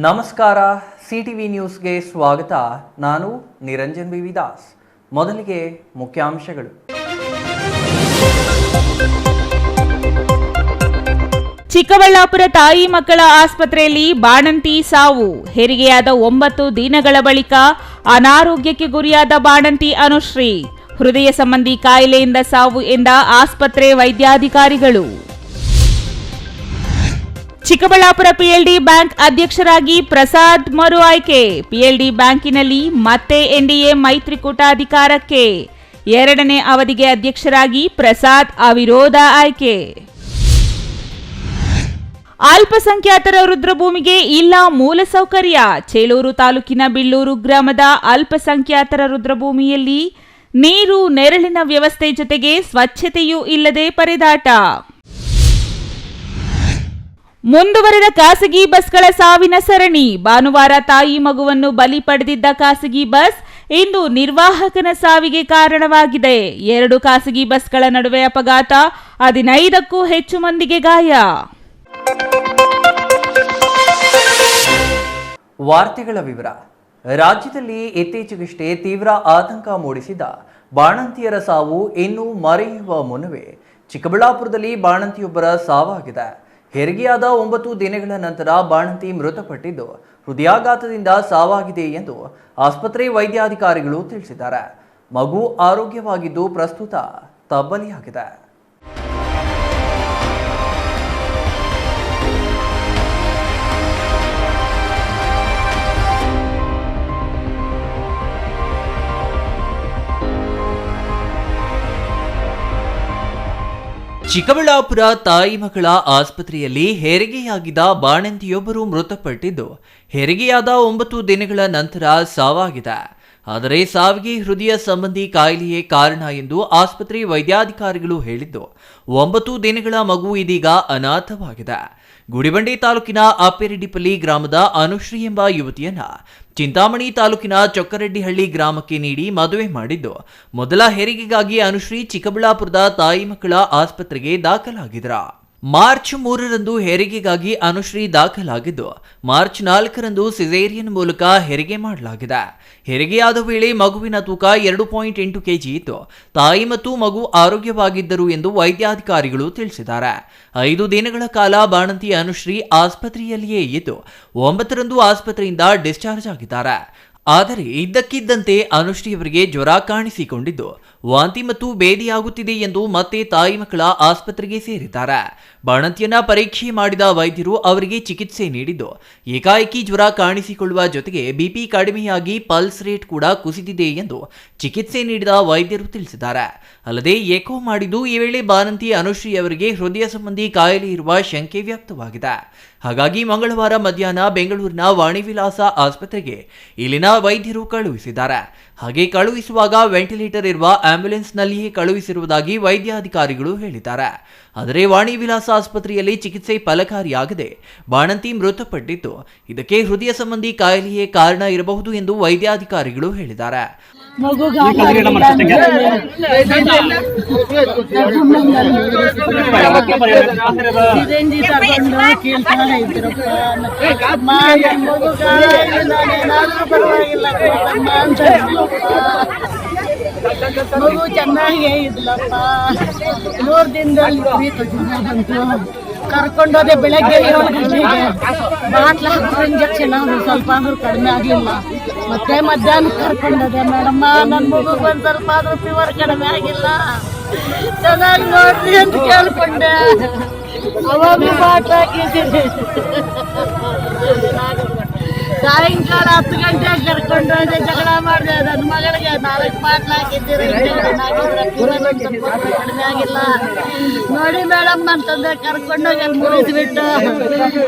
ನಮಸ್ಕಾರ, ಸಿಟಿವಿ ನ್ಯೂಸ್ಗೆ ಸ್ವಾಗತ. ನಾನು ನಿರಂಜನ್ ಬಿ ದಾಸ್. ಮೊದಲಿಗೆ ಮುಖ್ಯಾಂಶಗಳು. ಚಿಕ್ಕಬಳ್ಳಾಪುರ ತಾಯಿ ಮಕ್ಕಳ ಆಸ್ಪತ್ರೆಯಲ್ಲಿ ಬಾಣಂತಿ ಸಾವು. ಹೆರಿಗೆಯಾದ 9 ದಿನಗಳ ಬಳಿಕ ಅನಾರೋಗ್ಯಕ್ಕೆ ಗುರಿಯಾದ ಬಾಣಂತಿ ಅನುಶ್ರೀ. ಹೃದಯ ಸಂಬಂಧಿ ಕಾಯಿಲೆಯಿಂದ ಸಾವು ಎಂದ ಆಸ್ಪತ್ರೆ ವೈದ್ಯಾಧಿಕಾರಿಗಳು. ಚಿಕ್ಕಬಳ್ಳಾಪುರ ಪಿಎಲ್ಡಿ ಬ್ಯಾಂಕ್ ಅಧ್ಯಕ್ಷರಾಗಿ ಪ್ರಸಾದ್ ಮರು ಆಯ್ಕೆ. ಪಿಎಲ್ಡಿ ಬ್ಯಾಂಕಿನಲ್ಲಿ ಮತ್ತೆ ಎನ್ಡಿಎ ಮೈತ್ರಿಕೂಟ ಅಧಿಕಾರಕ್ಕೆ. 2ನೇ ಅವಧಿಗೆ ಅಧ್ಯಕ್ಷರಾಗಿ ಪ್ರಸಾದ್ ಅವಿರೋಧ ಆಯ್ಕೆ. ಅಲ್ಪಸಂಖ್ಯಾತರ ರುದ್ರಭೂಮಿಗೆ ಇಲ್ಲ ಮೂಲಸೌಕರ್ಯ. ಚೇಳೂರು ತಾಲೂಕಿನ ಬಿಳ್ಳೂರು ಗ್ರಾಮದ ಅಲ್ಪಸಂಖ್ಯಾತರ ರುದ್ರಭೂಮಿಯಲ್ಲಿ ನೀರು, ನೆರಳಿನ ವ್ಯವಸ್ಥೆ ಜೊತೆಗೆ ಸ್ವಚ್ಛತೆಯೂ ಇಲ್ಲದೆ ಪರದಾಟ. ಮುಂದುವರೆದ ಖಾಸಗಿ ಬಸ್ಗಳ ಸಾವಿನ ಸರಣಿ. ಭಾನುವಾರ ತಾಯಿ ಮಗುವನ್ನು ಬಲಿ ಪಡೆದಿದ್ದ ಖಾಸಗಿ ಬಸ್ ಇಂದು ನಿರ್ವಾಹಕನ ಸಾವಿಗೆ ಕಾರಣವಾಗಿದೆ. 2 ಖಾಸಗಿ ಬಸ್ಗಳ ನಡುವೆ ಅಪಘಾತ, 15ಕ್ಕೂ ಹೆಚ್ಚು ಮಂದಿಗೆ ಗಾಯ. ವಾರ್ತೆಗಳ ವಿವರ. ರಾಜ್ಯದಲ್ಲಿ ಇತ್ತೀಚೆಗಷ್ಟೇ ತೀವ್ರ ಆತಂಕ ಮೂಡಿಸಿದ ಬಾಣಂತಿಯರ ಸಾವು ಇನ್ನೂ ಮರೆಯುವ ಮುನ್ನವೇ ಚಿಕ್ಕಬಳ್ಳಾಪುರದಲ್ಲಿ ಬಾಣಂತಿಯೊಬ್ಬರ ಸಾವಾಗಿದೆ. ಹೆರಿಗೆಯಾದ 9 ದಿನಗಳ ನಂತರ ಬಾಣಂತಿ ಮೃತಪಟ್ಟಿದ್ದು ಹೃದಯಾಘಾತದಿಂದ ಸಾವಾಗಿದೆ ಎಂದು ಆಸ್ಪತ್ರೆ ವೈದ್ಯಾಧಿಕಾರಿಗಳು ತಿಳಿಸಿದ್ದಾರೆ. ಮಗು ಆರೋಗ್ಯವಾಗಿದ್ದು ಪ್ರಸ್ತುತ ತಬ್ಬಲಿಯಾಗಿದೆ. ಚಿಕ್ಕಬಳ್ಳಾಪುರ ತಾಯಿ ಮಕ್ಕಳ ಆಸ್ಪತ್ರೆಯಲ್ಲಿ ಹೆರಿಗೆಯಾಗಿದ್ದ ಬಾಣಂತಿಯೊಬ್ಬರು ಮೃತಪಟ್ಟಿದ್ದು ಹೆರಿಗೆಯಾದ 9 ದಿನಗಳ ನಂತರ ಸಾವಾಗಿದೆ. ಆದರೆ ಸಾವಿಗೆ ಹೃದಯ ಸಂಬಂಧಿ ಕಾಯಿಲೆಯೇ ಕಾರಣ ಎಂದು ಆಸ್ಪತ್ರೆ ವೈದ್ಯಾಧಿಕಾರಿಗಳು ಹೇಳಿದ್ದು 9 ದಿನಗಳ ಮಗು ಇದೀಗ ಅನಾಥವಾಗಿದೆ. ಗುಡಿಬಂಡೆ ತಾಲೂಕಿನ ಅಪ್ಪೆರೆಡ್ಡಿಪಲ್ಲಿ ಗ್ರಾಮದ ಅನುಶ್ರೀ ಎಂಬ ಯುವತಿಯನ್ನ ಚಿಂತಾಮಣಿ ತಾಲೂಕಿನ ಚೊಕ್ಕರೆಡ್ಡಿಹಳ್ಳಿ ಗ್ರಾಮಕ್ಕೆ ನೀಡಿ ಮದುವೆ ಮಾಡಿದ್ದು ಮೊದಲ ಹೆರಿಗೆಗಾಗಿ ಅನುಶ್ರೀ ಚಿಕ್ಕಬಳ್ಳಾಪುರದ ತಾಯಿ ಮಕ್ಕಳ ಆಸ್ಪತ್ರೆಗೆ ದಾಖಲಾಗಿದ್ರು. ಮಾರ್ಚ್ 3ರಂದು ಹೆರಿಗೆಗಾಗಿ ಅನುಶ್ರೀ ದಾಖಲಾಗಿದ್ದು ಮಾರ್ಚ್ 4ರಂದು ಸಿಸೇರಿಯನ್ ಮೂಲಕ ಹೆರಿಗೆ ಮಾಡಲಾಗಿದೆ. ಹೆರಿಗೆಯಾದ ವೇಳೆ ಮಗುವಿನ ತೂಕ 2.8 ಕೆಜಿ ಇತ್ತು. ತಾಯಿ ಮತ್ತು ಮಗು ಆರೋಗ್ಯವಾಗಿದ್ದರು ಎಂದು ವೈದ್ಯಾಧಿಕಾರಿಗಳು ತಿಳಿಸಿದ್ದಾರೆ. 5 ದಿನಗಳ ಕಾಲ ಬಾಣಂತಿ ಅನುಶ್ರೀ ಆಸ್ಪತ್ರೆಯಲ್ಲಿಯೇ ಇದ್ದು 9ರಂದು ಆಸ್ಪತ್ರೆಯಿಂದ ಡಿಸ್ಚಾರ್ಜ್ ಆಗಿದ್ದಾರೆ. ಆದರೆ ಇದ್ದಕ್ಕಿದ್ದಂತೆ ಅನುಶ್ರೀಯವರಿಗೆ ಜ್ವರ ಕಾಣಿಸಿಕೊಂಡಿದ್ದು ವಾಂತಿ ಮತ್ತು ಬೇದಿಯಾಗುತ್ತಿದೆ ಎಂದು ಮತ್ತೆ ತಾಯಿ ಮಕ್ಕಳ ಆಸ್ಪತ್ರೆಗೆ ಸೇರಿದ್ದಾರೆ. ಬಾಣಂತಿಯನ್ನ ಪರೀಕ್ಷೆ ಮಾಡಿದ ವೈದ್ಯರು ಅವರಿಗೆ ಚಿಕಿತ್ಸೆ ನೀಡಿದ್ದು ಏಕಾಏಕಿ ಜ್ವರ ಕಾಣಿಸಿಕೊಳ್ಳುವ ಜೊತೆಗೆ ಬಿಪಿ ಕಡಿಮೆಯಾಗಿ ಪಲ್ಸ್ ರೇಟ್ ಕೂಡ ಕುಸಿದಿದೆ ಎಂದು ಚಿಕಿತ್ಸೆ ನೀಡಿದ ವೈದ್ಯರು ತಿಳಿಸಿದ್ದಾರೆ. ಅಲ್ಲದೆ ಎಕೋ ಮಾಡಿದ್ದು ಈ ವೇಳೆ ಬಾಣಂತಿ ಅನುಶ್ರೀ ಅವರಿಗೆ ಹೃದಯ ಸಂಬಂಧಿ ಕಾಯಿಲೆ ಇರುವ ಶಂಕೆ ವ್ಯಕ್ತವಾಗಿದೆ. ಹಾಗಾಗಿ ಮಂಗಳವಾರ ಮಧ್ಯಾಹ್ನ ಬೆಂಗಳೂರಿನ ವಾಣಿವಿಲಾಸ ಆಸ್ಪತ್ರೆಗೆ ಇಲ್ಲಿನ ವೈದ್ಯರು ಕಳುಹಿಸಿದ್ದಾರೆ. ಹಾಗೆ ಕಳುಹಿಸುವಾಗ ವೆಂಟಿಲೇಟರ್ ಇರುವ ಆಂಬ್ಯುಲೆನ್ಸ್ನಲ್ಲಿಯೇ ಕಳುಹಿಸಿರುವುದಾಗಿ ವೈದ್ಯಾಧಿಕಾರಿಗಳು ಹೇಳಿದ್ದಾರೆ. ಆದರೆ ವಾಣಿವಿಲಾಸ ಆಸ್ಪತ್ರೆಯಲ್ಲಿ ಚಿಕಿತ್ಸೆ ಫಲಕಾರಿಯಾಗದೆ ಬಾಣಂತಿ ಮೃತಪಟ್ಟಿದ್ದು ಇದಕ್ಕೆ ಹೃದಯ ಸಂಬಂಧಿ ಕಾಯಿಲೆಯೇ ಕಾರಣ ಇರಬಹುದು ಎಂದು ವೈದ್ಯಾಧಿಕಾರಿಗಳು ಹೇಳಿದ್ದಾರೆ. ಮಗು ಚೆನ್ನಾಗೇ ಇದ್ಲಪ್ಪ. 3 ದಿನದಲ್ಲಿ ಬಂತು. ಕರ್ಕೊಂಡೋದೆ ಬೆಳಗ್ಗೆ 7 ಗಂಟೆಗೆ. ಬಾಟ್ಲ ಇಂಜೆಕ್ಷನ್ ಸ್ವಲ್ಪ ಆದ್ರೂ ಕಡಿಮೆ ಆಗಲಿಲ್ಲ. ಮತ್ತೆ ಮಧ್ಯಾಹ್ನ ಕರ್ಕೊಂಡೋದೆ. ಮೇಡಮ್ಮ ನನ್ನ ಮಗುಗೆ ಒಂದು ಸ್ವಲ್ಪ ಆದ್ರೂ ಫೀವರ್ ಕಡಿಮೆ ಆಗಿಲ್ಲ, ಚೆನ್ನಾಗಿ ನೋಡ್ರಿ ಅಂತ ಕೇಳ್ಕೊಂಡೆ. ಅವಾಗ ಬಾಟ್ಲ ಹಾಕಿದ್ದೀನಿ. ಸಾಯಂಕಾಲ 10 ಗಂಟೆಗೆ ಕರ್ಕೊಂಡೋದೆ. ಜಗಳ ಮಾಡಿದೆ. ನನ್ನ ಮಗಳಿಗೆ 4 ಬಾಟ್ಲ ಹಾಕಿದ್ದೀರಿ, ಕಡಿಮೆ ಆಗಿಲ್ಲ ನೋಡಿ ಮೇಡಮ್ ಅಂತಂದ್ರೆ ಕರ್ಕೊಂಡೋಗಿ ಅಲ್ಲಿ ಮುರಿದ್ಬಿಟ್ಟು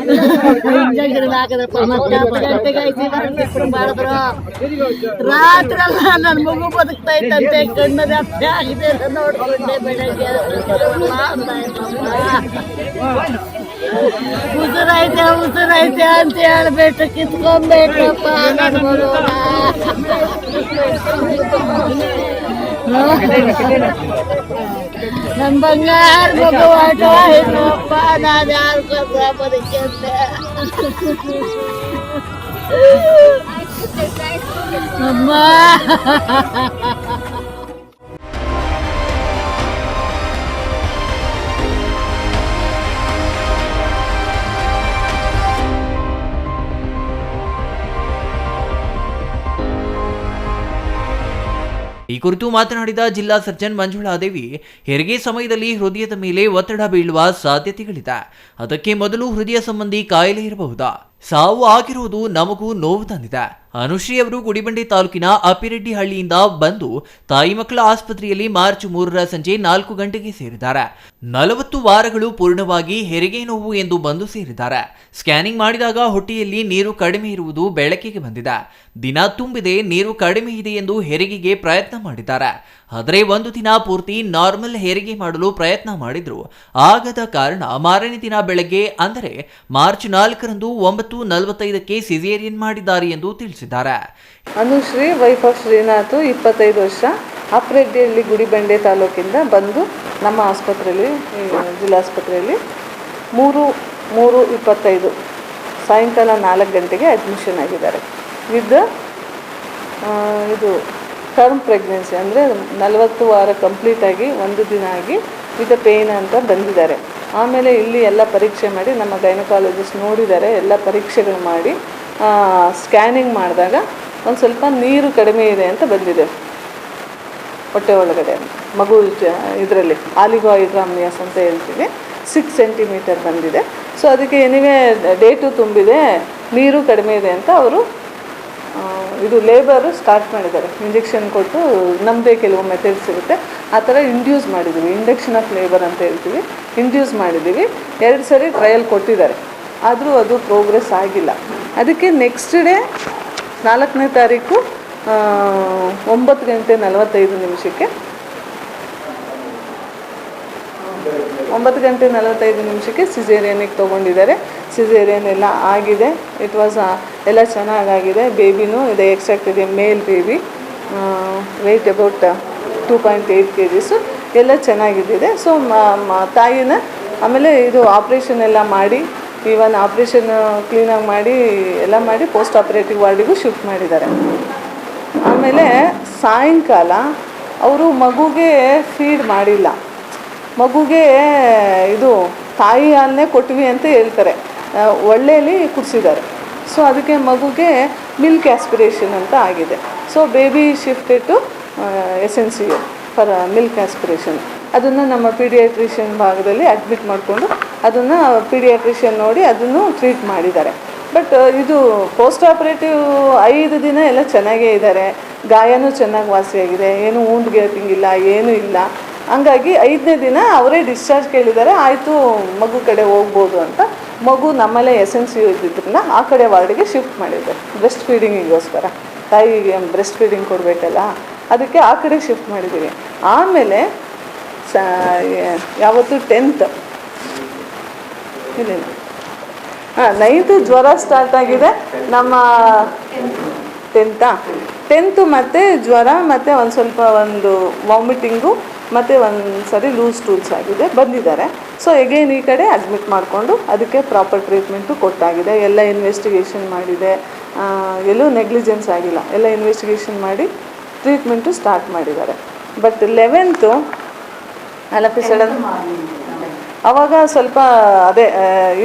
ಇಂಜೆಕ್ಷನ್ ಹಾಕಿದ್ರಪ್ಪ. ಮತ್ತೆ 10 ಗಂಟೆಗೆ ಐಸಿ ಮಾಡಿದ್ರು. ರಾತ್ರೆಲ್ಲ ನನ್ನ ಮಗು ಬದುಕ್ತಾ ಇತ್ತಂತೆ. ಕಣ್ಣದ ಅಪ್ಪೆ ಆಗಿದೆ ನೋಡ್ಕೊಂಡೆ. ಬೆಳಗ್ಗೆ ಉಸಿರೈತೆ ಅಂತ ಹೇಳ್ಬಿಟ್ಟು ಕಿತ್ಕೊಂಡ್ಬೇಕಪ್ಪ ನನ್ನ ಮಗುನ. ನನ್ ಬಂಗಾರ ಮಗು ಅಪ್ಪ ನಾನು ಯಾರು ಕಸ ಬದುಕಿ ಅಮ್ಮ. ಈ ಕುರಿತು ಮಾತನಾಡಿದ ಜಿಲ್ಲಾ ಸರ್ಜನ್ ಮಂಜುಳಾದೇವಿ, ಹೆರಿಗೆ ಸಮಯದಲ್ಲಿ ಹೃದಯದ ಮೇಲೆ ಒತ್ತಡ ಬೀಳುವ ಸಾಧ್ಯತೆಗಳಿದೆ. ಅದಕ್ಕೆ ಮೊದಲು ಹೃದಯ ಸಂಬಂಧಿ ಕಾಯಿಲೆ ಇರಬಹುದಾ? ಸಾವು ಆಗಿರುವುದು ನಮಗೂ ನೋವು ತಂದಿದೆ. ಅನುಶ್ರೀ ಅವರು ಗುಡಿಬಂಡೆ ತಾಲೂಕಿನ ಅಪ್ಪಿರೆಡ್ಡಿಹಳ್ಳಿಯಿಂದ ಬಂದು ತಾಯಿ ಮಕ್ಕಳ ಆಸ್ಪತ್ರೆಯಲ್ಲಿ ಮಾರ್ಚ್ 3ರ ಸಂಜೆ 4 ಗಂಟೆಗೆ ಸೇರಿದ್ದಾರೆ. 40 ವಾರಗಳು ಪೂರ್ಣವಾಗಿ ಹೆರಿಗೆ ನೋವು ಎಂದು ಬಂದು ಸೇರಿದ್ದಾರೆ. ಸ್ಕ್ಯಾನಿಂಗ್ ಮಾಡಿದಾಗ ಹೊಟ್ಟೆಯಲ್ಲಿ ನೀರು ಕಡಿಮೆ ಇರುವುದು ಬೆಳಕಿಗೆ ಬಂದಿದೆ. ದಿನ ತುಂಬಿದೆ, ನೀರು ಕಡಿಮೆ ಇದೆ ಎಂದು ಹೆರಿಗೆಗೆ ಪ್ರಯತ್ನ ಮಾಡಿದ್ದಾರೆ. ಆದರೆ ಒಂದು ದಿನ ಪೂರ್ತಿ ನಾರ್ಮಲ್ ಹೆರಿಗೆ ಮಾಡಲು ಪ್ರಯತ್ನ ಮಾಡಿದ್ರು. ಆಗದ ಕಾರಣ ಮಾರನೇ ದಿನ ಬೆಳಗ್ಗೆ ಅಂದರೆ ಮಾರ್ಚ್ 4ರಂದು 9:45ಕ್ಕೆ ಸಿಸೇರಿಯನ್ ಮಾಡಿದ್ದಾರೆ ಎಂದು ತಿಳಿಸಿದ್ದಾರೆ. ಅನುಶ್ರೀ ವೈಫ್ ಆಫ್ ಶ್ರೀನಾಥ್, 25 ವರ್ಷ, ಅಪ್ಪಿರೆಡ್ಡಿಹಳ್ಳಿ ಗುಡಿಬಂಡೆ ತಾಲೂಕಿಂದ ಬಂದು ನಮ್ಮ ಆಸ್ಪತ್ರೆಯಲ್ಲಿ, ಜಿಲ್ಲಾಸ್ಪತ್ರೆಯಲ್ಲಿ 3/3/25 ಸಾಯಂಕಾಲ 4 ಗಂಟೆಗೆ ಅಡ್ಮಿಷನ್ ಆಗಿದ್ದಾರೆ. ವಿತ್ ಇದು ಟರ್ಮ್ ಪ್ರೆಗ್ನೆನ್ಸಿ, ಅಂದರೆ 40 ವಾರ ಕಂಪ್ಲೀಟಾಗಿ 1 ದಿನ ಆಗಿ ವಿತ್ ಪೇಯ್ನ್ ಅಂತ ಬಂದಿದ್ದಾರೆ. ಆಮೇಲೆ ಇಲ್ಲಿ ಎಲ್ಲ ಪರೀಕ್ಷೆ ಮಾಡಿ ನಮ್ಮ ಗೈನಕಾಲಜಿಸ್ಟ್ ನೋಡಿದ್ದಾರೆ. ಎಲ್ಲ ಪರೀಕ್ಷೆಗಳು ಮಾಡಿ ಸ್ಕ್ಯಾನಿಂಗ್ ಮಾಡಿದಾಗ ಒಂದು ಸ್ವಲ್ಪ ನೀರು ಕಡಿಮೆ ಇದೆ ಅಂತ ಬಂದಿದೆ ಹೊಟ್ಟೆ ಒಳಗಡೆ. ಮಗು ಇದರಲ್ಲಿ ಆಲಿಗೋಹೈಡ್ರಾಮಿಯಾಸ್ ಅಂತ ಹೇಳ್ತೀವಿ, 6 ಸೆಂಟಿಮೀಟರ್ ಬಂದಿದೆ. ಸೊ ಅದಕ್ಕೆ ಎನಿವೆ ಡೇಟು ತುಂಬಿದೆ, ನೀರು ಕಡಿಮೆ ಇದೆ ಅಂತ ಅವರು ಇದು ಲೇಬರು ಸ್ಟಾರ್ಟ್ ಮಾಡಿದ್ದಾರೆ. ಇಂಜೆಕ್ಷನ್ ಕೊಟ್ಟು, ನಮ್ಮದೇ ಕೆಲವು ಮೆಥಡ್ಸ್ ಇರುತ್ತೆ, ಆ ಥರ ಇಂಡ್ಯೂಸ್ ಮಾಡಿದ್ದೀವಿ. ಇಂಡಕ್ಷನ್ ಆಫ್ ಲೇಬರ್ ಅಂತ ಹೇಳ್ತೀವಿ, ಇಂಡ್ಯೂಸ್ ಮಾಡಿದ್ದೀವಿ. 2 ಸರಿ ಟ್ರಯಲ್ ಕೊಟ್ಟಿದ್ದಾರೆ, ಆದರೂ ಅದು ಪ್ರೋಗ್ರೆಸ್ ಆಗಿಲ್ಲ. ಅದಕ್ಕೆ ನೆಕ್ಸ್ಟ್ ಡೇ 4ನೇ ತಾರೀಕು 9:45 9:45 ಸಿಸೇರಿಯನಿಗೆ ತೊಗೊಂಡಿದ್ದಾರೆ. ಸಿಸೇರಿಯನ್ ಎಲ್ಲ ಆಗಿದೆ. ಇಟ್ ವಾಸ್ ಎಲ್ಲ ಚೆನ್ನಾಗಾಗಿದೆ. ಬೇಬಿನೂ ಇದೆ, ಎಕ್ಸ್ಟ್ರಾಕ್ಟ್ ಇದೆ, ಮೇಲ್ ಬೇಬಿ, ವೆಯ್ಟ್ ಅಬೌಟ್ 2.8 kgs, ಎಲ್ಲ ಚೆನ್ನಾಗಿದ್ದಿದೆ. ಸೊ ತಾಯಿನ ಆಮೇಲೆ ಇದು ಆಪ್ರೇಷನ್ ಎಲ್ಲ ಮಾಡಿ, ಈವನ್ ಆಪ್ರೇಷನ್ ಕ್ಲೀನಾಗಿ ಮಾಡಿ ಎಲ್ಲ ಮಾಡಿ ಪೋಸ್ಟ್ ಆಪರೇಟಿವ್ ವಾರ್ಡಿಗೂ ಶಿಫ್ಟ್ ಮಾಡಿದ್ದಾರೆ. ಆಮೇಲೆ ಸಾಯಂಕಾಲ ಅವರು ಮಗುಗೆ ಫೀಡ್ ಮಾಡಿಲ್ಲ, ಮಗುಗೆ ಇದು ತಾಯಿ ಹಾಲನ್ನೇ ಕೊಟ್ವಿ ಅಂತ ಹೇಳ್ತಾರೆ, ಒಳ್ಳೆಯಲ್ಲಿ ಕುಡಿಸಿದ್ದಾರೆ. ಸೊ ಅದಕ್ಕೆ ಮಗುಗೆ ಮಿಲ್ಕ್ ಆಸ್ಪಿರೇಷನ್ ಅಂತ ಆಗಿದೆ. So baby shifted to SNCU for milk aspiration. ಅದನ್ನು ನಮ್ಮ ಪೀಡಿಯಾಟ್ರಿಷಿಯನ್ ಭಾಗದಲ್ಲಿ ಅಡ್ಮಿಟ್ ಮಾಡಿಕೊಂಡು ಅದನ್ನು ಪೀಡಿಯಾಟ್ರಿಷಿಯನ್ ನೋಡಿ ಅದನ್ನು ಟ್ರೀಟ್ ಮಾಡಿದ್ದಾರೆ. ಬಟ್ ಇದು ಪೋಸ್ಟ್ ಆಪರೇಟಿವ್ 5 ದಿನ ಎಲ್ಲ ಚೆನ್ನಾಗೇ ಇದ್ದಾರೆ, ಗಾಯನೂ ಚೆನ್ನಾಗಿ ವಾಸಿಯಾಗಿದೆ, ಏನು ವೂಂಡ್ ಗ್ಯಾಪಿಂಗ್ ಇಲ್ಲ, ಏನೂ ಇಲ್ಲ. ಹಂಗಾಗಿ 5ನೇ ದಿನ ಅವರೇ ಡಿಸ್ಚಾರ್ಜ್ ಕೇಳಿದ್ದಾರೆ. ಆಯಿತು, ಮಗು ಕಡೆ ಹೋಗ್ಬೋದು ಅಂತ. ಮಗು ನಮ್ಮಲ್ಲೇ SNCU ಇದ್ದಿದ್ದರಿಂದ ಆ ಕಡೆ ವಾರ್ಡಿಗೆ ಶಿಫ್ಟ್ ಮಾಡಿದ್ದಾರೆ, ಬ್ರೆಸ್ಟ್ ಫೀಡಿಂಗಿಗೋಸ್ಕರ. ತಾಯಿಗೆ ಬ್ರೆಸ್ಟ್ ಫೀಡಿಂಗ್ ಕೊಡಬೇಕಲ್ಲ, ಅದಕ್ಕೆ ಆ ಕಡೆ ಶಿಫ್ಟ್ ಮಾಡಿದ್ದೀವಿ. ಆಮೇಲೆ ಯಾವತ್ತು 10th ಇಲ್ಲ 9th ಜ್ವರ ಸ್ಟಾರ್ಟ್ ಆಗಿದೆ ನಮ್ಮ 10th ಮತ್ತು ಜ್ವರ ಮತ್ತು ಒಂದು ವಾಮಿಟಿಂಗು ಮತ್ತು ಒಂದು ಸರಿ ಲೂಸ್ ಟೂಲ್ಸ್ ಆಗಿದೆ, ಬಂದಿದ್ದಾರೆ. ಸೊ ಎಗೇನ್ ಈ ಕಡೆ ಅಡ್ಮಿಟ್ ಮಾಡಿಕೊಂಡು ಅದಕ್ಕೆ ಪ್ರಾಪರ್ ಟ್ರೀಟ್ಮೆಂಟು ಕೊಟ್ಟಾಗಿದೆ. ಎಲ್ಲ ಇನ್ವೆಸ್ಟಿಗೇಷನ್ ಮಾಡಿದೆ, ಎಲ್ಲೂ ನೆಗ್ಲಿಜೆನ್ಸ್ ಆಗಿಲ್ಲ. ಎಲ್ಲ ಇನ್ವೆಸ್ಟಿಗೇಷನ್ ಮಾಡಿ ಟ್ರೀಟ್ಮೆಂಟು ಸ್ಟಾರ್ಟ್ ಮಾಡಿದ್ದಾರೆ. ಬಟ್ 11th ಸಡನ್ ಆವಾಗ ಸ್ವಲ್ಪ ಅದೇ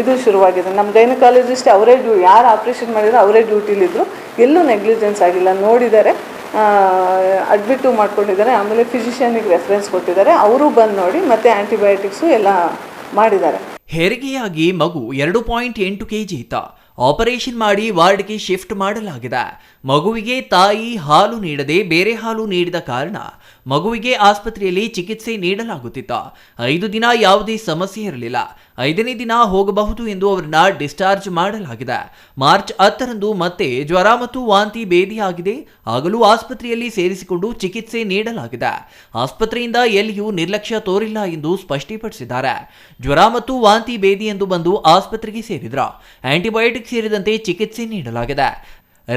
ಇದು ಶುರುವಾಗಿದೆ. ನಮ್ಮ ಗೈನಕಾಲಜಿಸ್ಟ್ ಅವರೇ ಯಾರು ಆಪ್ರೇಷನ್ ಮಾಡಿದ್ರು ಅವರೇ ಡ್ಯೂಟಿಲಿದ್ದರು, ಎಲ್ಲೂ ನೆಗ್ಲಿಜೆನ್ಸ್ ಆಗಿಲ್ಲ. ನೋಡಿದ್ದಾರೆ, ಅಡ್ಮಿಟ್ಟು ಮಾಡ್ಕೊಂಡಿದ್ದಾರೆ. ಆಮೇಲೆ ಫಿಸಿಷಿಯನಿಗೆ ರೆಫರೆನ್ಸ್ ಕೊಟ್ಟಿದ್ದಾರೆ, ಅವರು ಬಂದು ನೋಡಿ ಮತ್ತೆ ಆ್ಯಂಟಿಬಯೋಟಿಕ್ಸು ಎಲ್ಲ ಮಾಡಿದ್ದಾರೆ. ಹೆರಿಗೆಯಾಗಿ ಮಗು 2.8 kg ಇತ್ತ. ಆಪರೇಷನ್ ಮಾಡಿ ವಾರ್ಡ್ಗೆ ಶಿಫ್ಟ್ ಮಾಡಲಾಗಿದೆ. ಮಗುವಿಗೆ ತಾಯಿ ಹಾಲು ನೀಡದೆ ಬೇರೆ ಹಾಲು ನೀಡಿದ ಕಾರಣ ಮಗುವಿಗೆ ಆಸ್ಪತ್ರೆಯಲ್ಲಿ ಚಿಕಿತ್ಸೆ ನೀಡಲಾಗುತ್ತಿತ್ತು. 5 ದಿನ ಯಾವುದೇ ಸಮಸ್ಯೆ ಇರಲಿಲ್ಲ. 5ನೇ ದಿನ ಹೋಗಬಹುದು ಎಂದು ಅವರನ್ನ ಡಿಸ್ಚಾರ್ಜ್ ಮಾಡಲಾಗಿದೆ. ಮಾರ್ಚ್ 10ರಂದು ಮತ್ತೆ ಜ್ವರ ಮತ್ತು ವಾಂತಿ ಭೇದಿಯಾಗಿದೆ. ಆಗಲೂ ಆಸ್ಪತ್ರೆಯಲ್ಲಿ ಸೇರಿಸಿಕೊಂಡು ಚಿಕಿತ್ಸೆ ನೀಡಲಾಗಿದೆ. ಆಸ್ಪತ್ರೆಯಿಂದ ಎಲ್ಲಿಯೂ ನಿರ್ಲಕ್ಷ್ಯ ತೋರಿಲ್ಲ ಎಂದು ಸ್ಪಷ್ಟಪಡಿಸಿದ್ದಾರೆ. ಜ್ವರ ಮತ್ತು ವಾಂತಿ ಭೇದಿ ಎಂದು ಬಂದು ಆಸ್ಪತ್ರೆಗೆ ಸೇರಿದ್ರ. ಆಂಟಿಬಯೋಟಿಕ್ ಸೇರಿದಂತೆ ಚಿಕಿತ್ಸೆ ನೀಡಲಾಗಿದೆ.